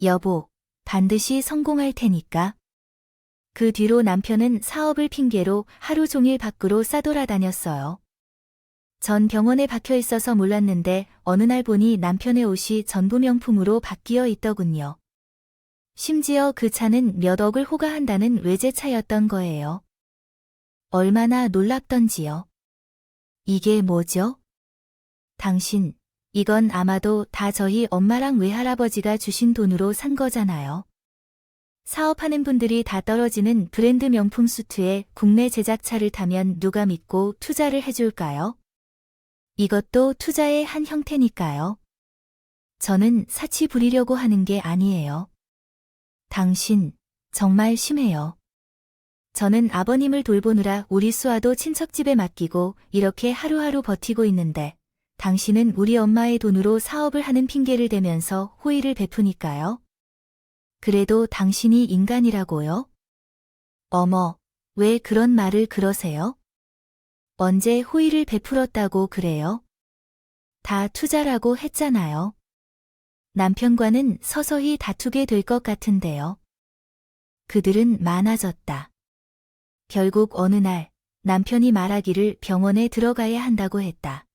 여보, 반드시 성공할 테니까. 그 뒤로 남편은 사업을 핑계로 하루 종일 밖으로 싸돌아다녔어요. 전 병원에 박혀 있어서 몰랐는데 어느 날 보니 남편의 옷이 전부 명품으로 바뀌어 있더군요. 심지어 그 차는 몇 억을 호가한다는 외제차였던 거예요. 얼마나 놀랍던지요. 이게 뭐죠? 당신, 이건 아마도 다 저희 엄마랑 외할아버지가 주신 돈으로 산 거잖아요. 사업하는 분들이 다 떨어지는 브랜드 명품 수트에 국내 제작차를 타면 누가 믿고 투자를 해줄까요? 이것도 투자의 한 형태니까요. 저는 사치 부리려고 하는 게 아니에요. 당신, 정말 심해요. 저는 아버님을 돌보느라 우리 수아도 친척집에 맡기고 이렇게 하루하루 버티고 있는데 당신은 우리 엄마의 돈으로 사업을 하는 핑계를 대면서 호의를 베푸니까요. 그래도 당신이 인간이라고요? 어머, 왜 그런 말을 그러세요? 언제 호의를 베풀었다고 그래요? 다 투자라고 했잖아요. 남편과는 서서히 다투게 될 것 같은데요. 그들은 많아졌다. 결국 어느 날 남편이 말하기를 병원에 들어가야 한다고 했다.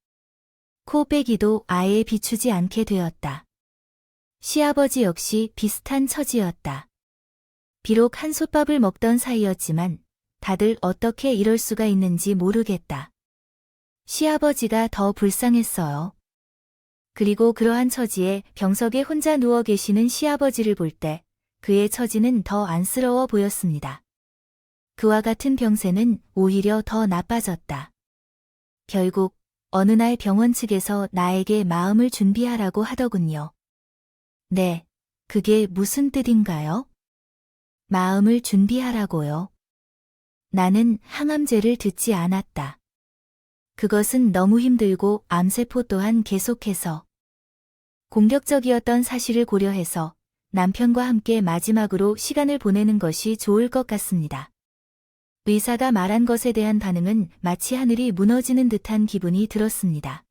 코 빼기도 아예 비추지 않게 되었다. 시아버지 역시 비슷한 처지였다. 비록 한솥밥을 먹던 사이였지만 다들 어떻게 이럴 수가 있는지 모르겠다. 시아버지가 더 불쌍했어요. 그리고 그러한 처지에 병석에 혼자 누워 계시는 시아버지를 볼 때 그의 처지는 더 안쓰러워 보였습니다. 그와 같은 병세는 오히려 더 나빠졌다. 결국 어느 날 병원 측에서 나에게 마음을 준비하라고 하더군요. 네, 그게 무슨 뜻인가요? 마음을 준비하라고요. 나는 항암제를 듣지 않았다. 그것은 너무 힘들고 암세포 또한 계속해서 공격적이었던 사실을 고려해서 남편과 함께 마지막으로 시간을 보내는 것이 좋을 것 같습니다. 의사가 말한 것에 대한 반응은 마치 하늘이 무너지는 듯한 기분이 들었습니다.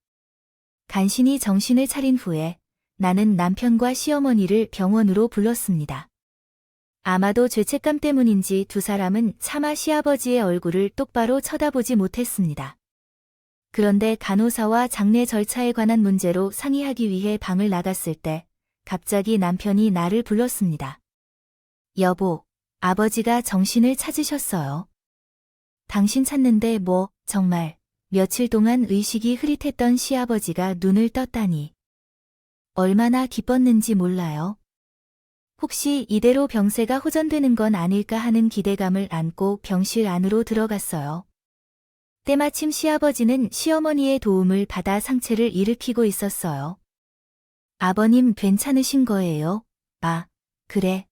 간신히 정신을 차린 후에 나는 남편과 시어머니를 병원으로 불렀습니다. 아마도 죄책감 때문인지 두 사람은 차마 시아버지의 얼굴을 똑바로 쳐다보지 못했습니다. 그런데 간호사와 장례 절차에 관한 문제로 상의하기 위해 방을 나갔을 때 갑자기 남편이 나를 불렀습니다. 여보, 아버지가 정신을 찾으셨어요. 당신 찾는데 뭐, 정말. 며칠 동안 의식이 흐릿했던 시아버지가 눈을 떴다니. 얼마나 기뻤는지 몰라요. 혹시 이대로 병세가 호전되는 건 아닐까 하는 기대감을 안고 병실 안으로 들어갔어요. 때마침 시아버지는 시어머니의 도움을 받아 상체를 일으키고 있었어요. 아버님 괜찮으신 거예요? 아, 그래.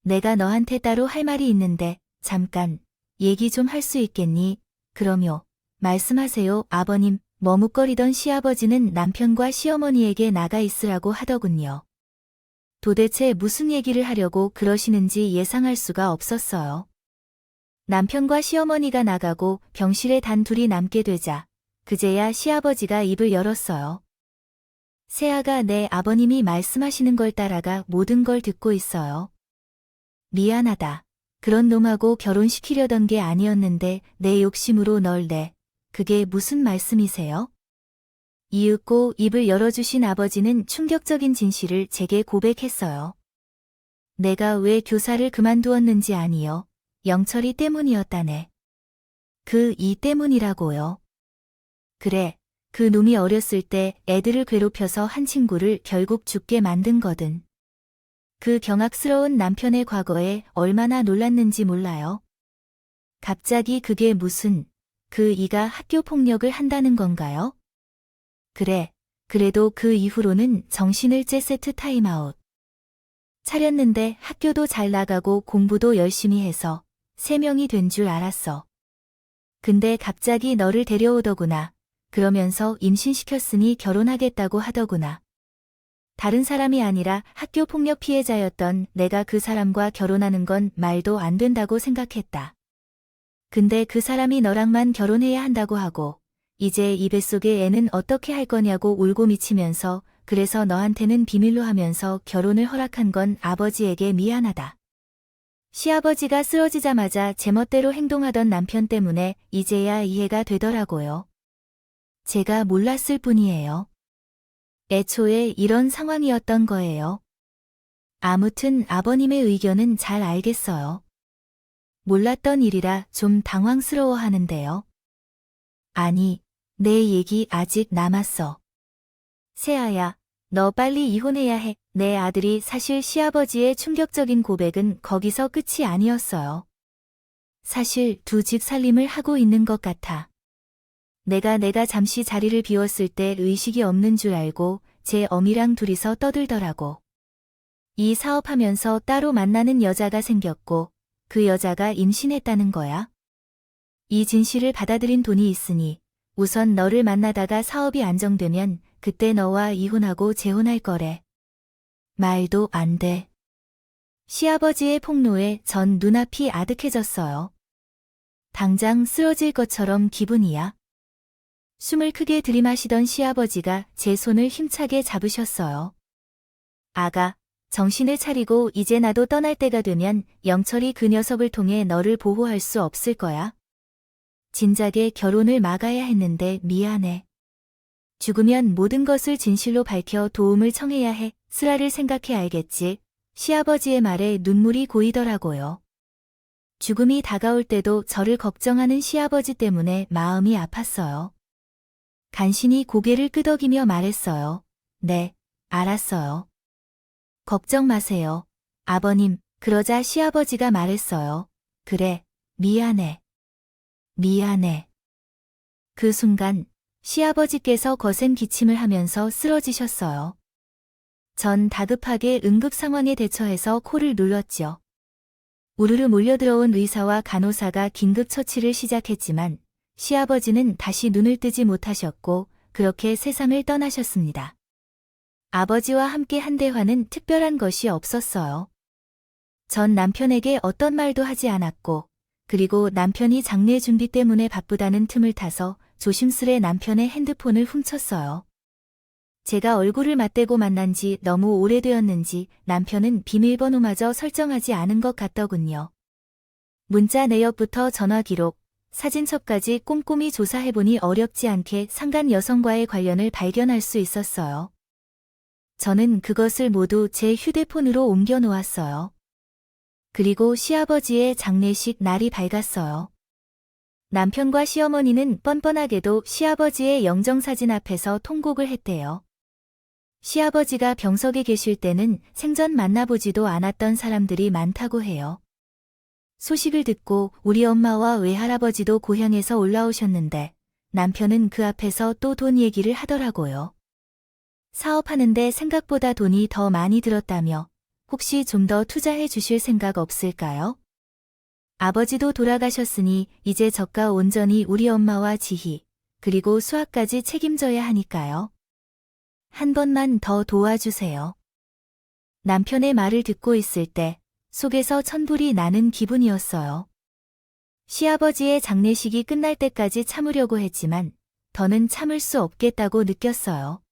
내가 너한테 따로 할 말이 있는데 잠깐 얘기 좀 할 수 있겠니? 그럼요. 말씀하세요, 아버님. 머뭇거리던 시아버지는 남편과 시어머니에게 나가 있으라고 하더군요. 도대체 무슨 얘기를 하려고 그러시는지 예상할 수가 없었어요. 남편과 시어머니가 나가고 병실에 단 둘이 남게 되자 그제야 시아버지가 입을 열었어요. 세아가 내 아버님이 말씀하시는 걸 따라가 모든 걸 듣고 있어요. 미안하다. 그런 놈하고 결혼시키려던 게 아니었는데 내 욕심으로 널 그게 무슨 말씀이세요? 이윽고 입을 열어주신 아버지는 충격적인 진실을 제게 고백했어요. 내가 왜 교사를 그만두었는지 아니요. 영철이 때문이었다네. 그 이 때문이라고요. 그래, 그 놈이 어렸을 때 애들을 괴롭혀서 한 친구를 결국 죽게 만든 거든. 그 경악스러운 남편의 과거에 얼마나 놀랐는지 몰라요. 갑자기 그게 무슨, 그 이가 학교 폭력을 한다는 건가요? 그래, 그래도 그 이후로는 정신을 세트 타임아웃. 차렸는데 학교도 잘 나가고 공부도 열심히 해서 3명이 된 줄 알았어. 근데 갑자기 너를 데려오더구나. 그러면서 임신시켰으니 결혼하겠다고 하더구나. 다른 사람이 아니라 학교 폭력 피해자였던 내가 그 사람과 결혼하는 건 말도 안 된다고 생각했다. 근데 그 사람이 너랑만 결혼해야 한다고 하고 이제 이 뱃속의 애는 어떻게 할 거냐고 울고 미치면서 그래서 너한테는 비밀로 하면서 결혼을 허락한 건 아버지에게 미안하다. 시아버지가 쓰러지자마자 제멋대로 행동하던 남편 때문에 이제야 이해가 되더라고요. 제가 몰랐을 뿐이에요. 애초에 이런 상황이었던 거예요. 아무튼 아버님의 의견은 잘 알겠어요. 몰랐던 일이라 좀 당황스러워하는데요. 아니, 내 얘기 아직 남았어. 세아야, 너 빨리 이혼해야 해. 내 아들이 사실 시아버지의 충격적인 고백은 거기서 끝이 아니었어요. 사실 두 집 살림을 하고 있는 것 같아. 내가 잠시 자리를 비웠을 때 의식이 없는 줄 알고 제 어미랑 둘이서 떠들더라고. 이 사업하면서 따로 만나는 여자가 생겼고 그 여자가 임신했다는 거야. 이 진실을 받아들인 돈이 있으니 우선 너를 만나다가 사업이 안정되면 그때 너와 이혼하고 재혼할 거래. 말도 안 돼. 시아버지의 폭로에 전 눈앞이 아득해졌어요. 당장 쓰러질 것처럼 기분이야. 숨을 크게 들이마시던 시아버지가 제 손을 힘차게 잡으셨어요. 아가, 정신을 차리고 이제 나도 떠날 때가 되면 영철이 그 녀석을 통해 너를 보호할 수 없을 거야. 진작에 결혼을 막아야 했는데 미안해. 죽으면 모든 것을 진실로 밝혀 도움을 청해야 해. 슬아를 생각해 알겠지. 시아버지의 말에 눈물이 고이더라고요. 죽음이 다가올 때도 저를 걱정하는 시아버지 때문에 마음이 아팠어요. 간신히 고개를 끄덕이며 말했어요. 네, 알았어요. 걱정 마세요. 아버님, 그러자 시아버지가 말했어요. 그래, 미안해. 미안해. 그 순간 시아버지께서 거센 기침을 하면서 쓰러지셨어요. 전 다급하게 응급 상황에 대처해서 코를 눌렀죠. 우르르 몰려들어온 의사와 간호사가 긴급 처치를 시작했지만 시아버지는 다시 눈을 뜨지 못하셨고 그렇게 세상을 떠나셨습니다. 아버지와 함께 한 대화는 특별한 것이 없었어요. 전 남편에게 어떤 말도 하지 않았고 그리고 남편이 장례 준비 때문에 바쁘다는 틈을 타서 조심스레 남편의 핸드폰을 훔쳤어요. 제가 얼굴을 맞대고 만난 지 너무 오래되었는지 남편은 비밀번호마저 설정하지 않은 것 같더군요. 문자 내역부터 전화 기록, 사진첩까지 꼼꼼히 조사해보니 어렵지 않게 상간 여성과의 관련을 발견할 수 있었어요. 저는 그것을 모두 제 휴대폰으로 옮겨 놓았어요. 그리고 시아버지의 장례식 날이 밝았어요. 남편과 시어머니는 뻔뻔하게도 시아버지의 영정사진 앞에서 통곡을 했대요. 시아버지가 병석에 계실 때는 생전 만나보지도 않았던 사람들이 많다고 해요. 소식을 듣고 우리 엄마와 외할아버지도 고향에서 올라오셨는데 남편은 그 앞에서 또 돈 얘기를 하더라고요. 사업하는데 생각보다 돈이 더 많이 들었다며 혹시 좀 더 투자해 주실 생각 없을까요? 아버지도 돌아가셨으니 이제 저가 온전히 우리 엄마와 지희, 그리고 수아까지 책임져야 하니까요. 한 번만 더 도와주세요. 남편의 말을 듣고 있을 때 속에서 천불이 나는 기분이었어요. 시아버지의 장례식이 끝날 때까지 참으려고 했지만 더는 참을 수 없겠다고 느꼈어요.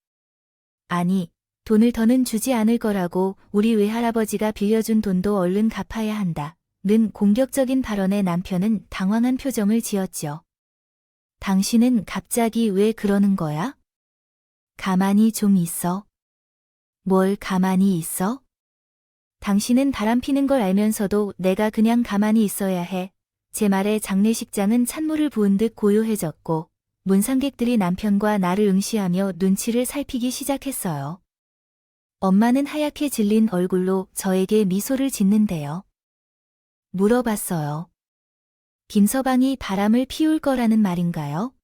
아니, 돈을 더는 주지 않을 거라고 우리 외할아버지가 빌려준 돈도 얼른 갚아야 한다. 는 공격적인 발언에 남편은 당황한 표정을 지었죠. 당신은 갑자기 왜 그러는 거야? 가만히 좀 있어. 뭘 가만히 있어? 당신은 바람피는 걸 알면서도 내가 그냥 가만히 있어야 해. 제 말에 장례식장은 찬물을 부은 듯 고요해졌고 문상객들이 남편과 나를 응시하며 눈치를 살피기 시작했어요. 엄마는 하얗게 질린 얼굴로 저에게 미소를 짓는데요. 물어봤어요. 김서방이 바람을 피울 거라는 말인가요?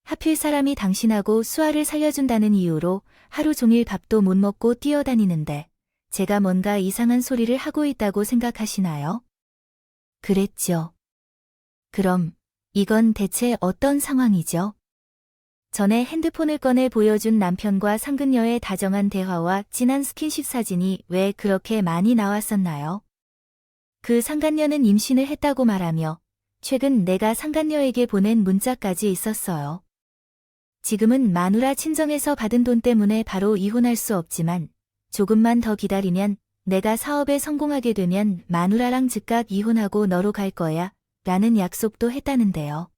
하필 사람이 당신하고 수아를 살려준다는 이유로 하루 종일 밥도 못 먹고 뛰어다니는데 제가 뭔가 이상한 소리를 하고 있다고 생각하시나요? 그랬죠. 그럼 이건 대체 어떤 상황이죠? 전에 핸드폰을 꺼내 보여준 남편과 상근녀의 다정한 대화와 진한 스킨십 사진이 왜 그렇게 많이 나왔었나요? 그 상간녀는 임신을 했다고 말하며 최근 내가 상간녀에게 보낸 문자까지 있었어요. 지금은 마누라 친정에서 받은 돈 때문에 바로 이혼할 수 없지만 조금만 더 기다리면 내가 사업에 성공하게 되면 마누라랑 즉각 이혼하고 너로 갈 거야 라는 약속도 했다는데요.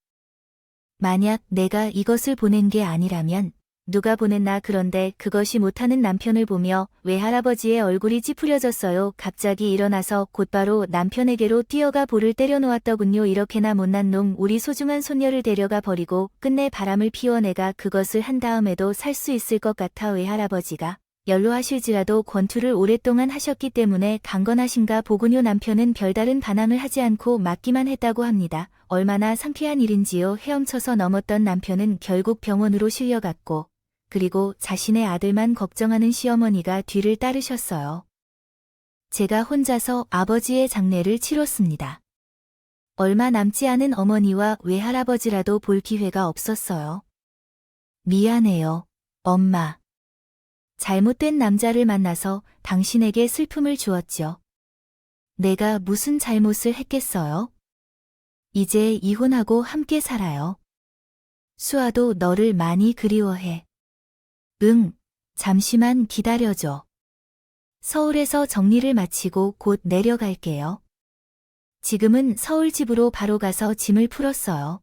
만약 내가 이것을 보낸 게 아니라면 누가 보냈나. 그런데 그것이 못하는 남편을 보며 외할아버지의 얼굴이 찌푸려졌어요. 갑자기 일어나서 곧바로 남편에게로 뛰어가 볼을 때려놓았더군요. 이렇게나 못난 놈, 우리 소중한 손녀를 데려가 버리고 끝내 바람을 피워 내가 그것을 한 다음에도 살 수 있을 것 같아. 외할아버지가 연로하실지라도 권투를 오랫동안 하셨기 때문에 강건하신가 보군요. 남편은 별다른 반항을 하지 않고 맞기만 했다고 합니다. 얼마나 상쾌한 일인지요. 헤엄쳐서 넘었던 남편은 결국 병원으로 실려갔고 그리고 자신의 아들만 걱정하는 시어머니가 뒤를 따르셨어요. 제가 혼자서 아버지의 장례를 치렀습니다. 얼마 남지 않은 어머니와 외할아버지라도 볼 기회가 없었어요. 미안해요, 엄마. 잘못된 남자를 만나서 당신에게 슬픔을 주었죠. 내가 무슨 잘못을 했겠어요? 이제 이혼하고 함께 살아요. 수아도 너를 많이 그리워해. 응, 잠시만 기다려줘. 서울에서 정리를 마치고 곧 내려갈게요. 지금은 서울 집으로 바로 가서 짐을 풀었어요.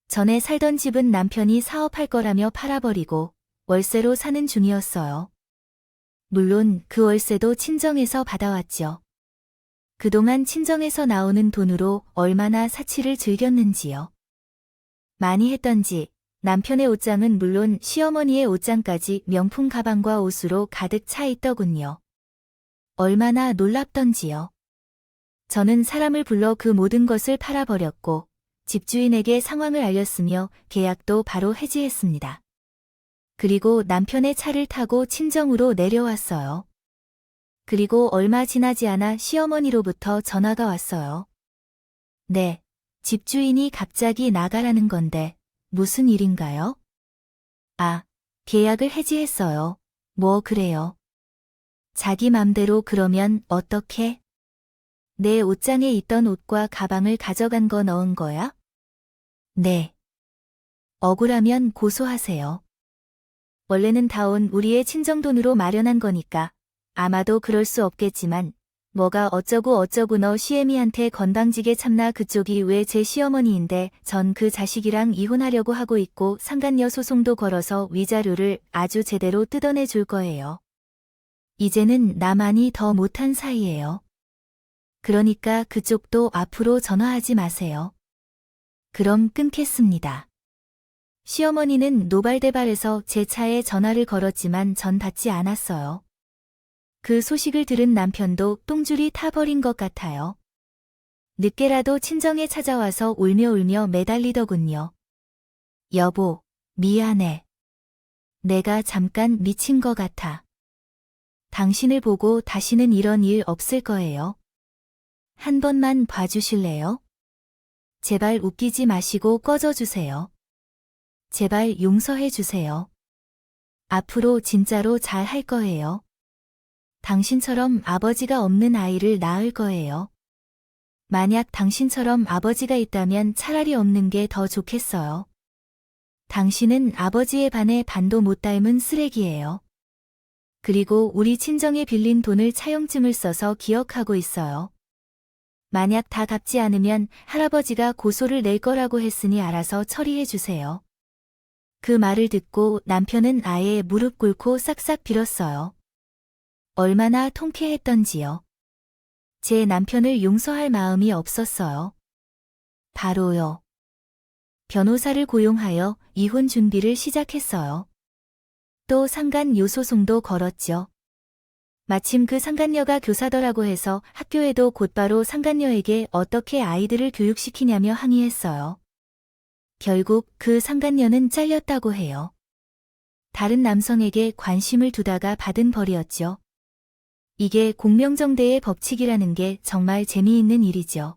전에 살던 집은 남편이 사업할 거라며 팔아버리고 월세로 사는 중이었어요. 물론 그 월세도 친정에서 받아왔죠. 그동안 친정에서 나오는 돈으로 얼마나 사치를 즐겼는지요. 많이 했던지 남편의 옷장은 물론 시어머니의 옷장까지 명품 가방과 옷으로 가득 차 있더군요. 얼마나 놀랍던지요. 저는 사람을 불러 그 모든 것을 팔아버렸고 집주인에게 상황을 알렸으며 계약도 바로 해지했습니다. 그리고 남편의 차를 타고 친정으로 내려왔어요. 그리고 얼마 지나지 않아 시어머니로부터 전화가 왔어요. 네, 집주인이 갑자기 나가라는 건데 무슨 일인가요? 아, 계약을 해지했어요. 뭐 그래요? 자기 맘대로 그러면 어떡해? 내 옷장에 있던 옷과 가방을 가져간 거 넣은 거야? 네. 억울하면 고소하세요. 원래는 다 온 우리의 친정돈으로 마련한 거니까 아마도 그럴 수 없겠지만 뭐가 어쩌고 너 시애미한테 건방지게 참나 그쪽이 왜 제 시어머니인데 전 그 자식이랑 이혼하려고 하고 있고 상간녀 소송도 걸어서 위자료를 아주 제대로 뜯어내 줄 거예요. 이제는 나만이 더 못한 사이예요. 그러니까 그쪽도 앞으로 전화하지 마세요. 그럼 끊겠습니다. 시어머니는 노발대발해서 제 차에 전화를 걸었지만 전 받지 않았어요. 그 소식을 들은 남편도 똥줄이 타버린 것 같아요. 늦게라도 친정에 찾아와서 울며 매달리더군요. 여보, 미안해. 내가 잠깐 미친 것 같아. 당신을 보고 다시는 이런 일 없을 거예요. 한 번만 봐주실래요? 제발 웃기지 마시고 꺼져주세요. 제발 용서해 주세요. 앞으로 진짜로 잘 할 거예요. 당신처럼 아버지가 없는 아이를 낳을 거예요. 만약 당신처럼 아버지가 있다면 차라리 없는 게 더 좋겠어요. 당신은 아버지의 반에 반도 못 닮은 쓰레기예요. 그리고 우리 친정에 빌린 돈을 차용증을 써서 기억하고 있어요. 만약 다 갚지 않으면 할아버지가 고소를 낼 거라고 했으니 알아서 처리해 주세요. 그 말을 듣고 남편은 아예 무릎 꿇고 싹싹 빌었어요. 얼마나 통쾌했던지요. 제 남편을 용서할 마음이 없었어요. 바로요. 변호사를 고용하여 이혼 준비를 시작했어요. 또 상간녀 소송도 걸었죠. 마침 그 상간녀가 교사더라고 해서 학교에도 곧바로 상간녀에게 어떻게 아이들을 교육시키냐며 항의했어요. 결국 그 상간녀는 잘렸다고 해요. 다른 남성에게 관심을 두다가 받은 벌이었죠. 이게 공명정대의 법칙이라는 게 정말 재미있는 일이죠.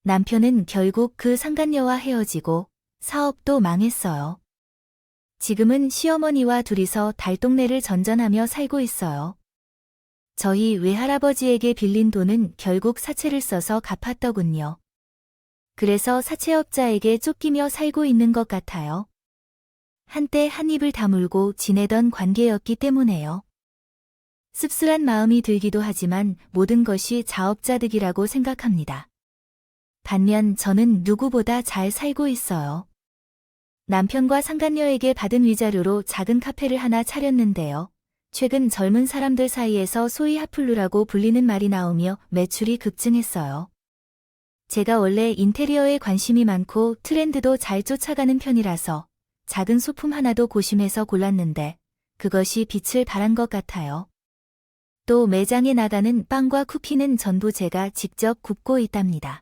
남편은 결국 그 상간녀와 헤어지고 사업도 망했어요. 지금은 시어머니와 둘이서 달동네를 전전하며 살고 있어요. 저희 외할아버지에게 빌린 돈은 결국 사채를 써서 갚았더군요. 그래서 사채업자에게 쫓기며 살고 있는 것 같아요. 한때 한 입을 다물고 지내던 관계였기 때문에요. 씁쓸한 마음이 들기도 하지만 모든 것이 자업자득이라고 생각합니다. 반면 저는 누구보다 잘 살고 있어요. 남편과 상간녀에게 받은 위자료로 작은 카페를 하나 차렸는데요. 최근 젊은 사람들 사이에서 소위 핫플루라고 불리는 말이 나오며 매출이 급증했어요. 제가 원래 인테리어에 관심이 많고 트렌드도 잘 쫓아가는 편이라서 작은 소품 하나도 고심해서 골랐는데 그것이 빛을 발한 것 같아요. 또 매장에 나가는 빵과 쿠키는 전부 제가 직접 굽고 있답니다.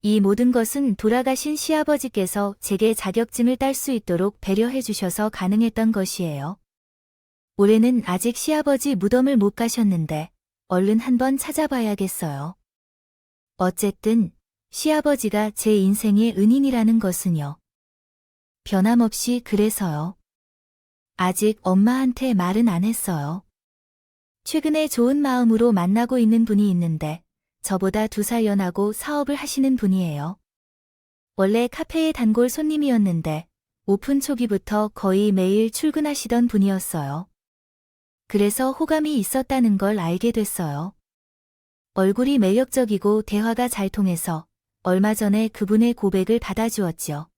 이 모든 것은 돌아가신 시아버지께서 제게 자격증을 딸 수 있도록 배려해 주셔서 가능했던 것이에요. 올해는 아직 시아버지 무덤을 못 가셨는데 얼른 한번 찾아봐야겠어요. 어쨌든 시아버지가 제 인생의 은인이라는 것은요. 변함없이 그래서요. 아직 엄마한테 말은 안 했어요. 최근에 좋은 마음으로 만나고 있는 분이 있는데 저보다 2살 연하고 사업을 하시는 분이에요. 원래 카페의 단골 손님이었는데 오픈 초기부터 거의 매일 출근하시던 분이었어요. 그래서 호감이 있었다는 걸 알게 됐어요. 얼굴이 매력적이고 대화가 잘 통해서 얼마 전에 그분의 고백을 받아주었지요.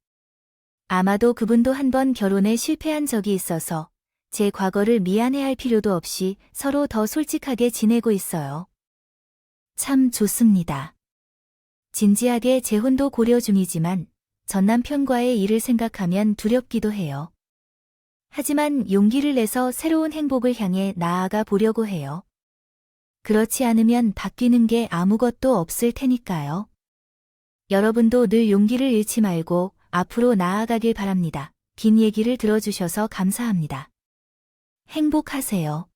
아마도 그분도 한번 결혼에 실패한 적이 있어서 제 과거를 미안해할 필요도 없이 서로 더 솔직하게 지내고 있어요. 참 좋습니다. 진지하게 재혼도 고려 중이지만 전 남편과의 일을 생각하면 두렵기도 해요. 하지만 용기를 내서 새로운 행복을 향해 나아가 보려고 해요. 그렇지 않으면 바뀌는 게 아무것도 없을 테니까요. 여러분도 늘 용기를 잃지 말고 앞으로 나아가길 바랍니다. 긴 얘기를 들어주셔서 감사합니다. 행복하세요.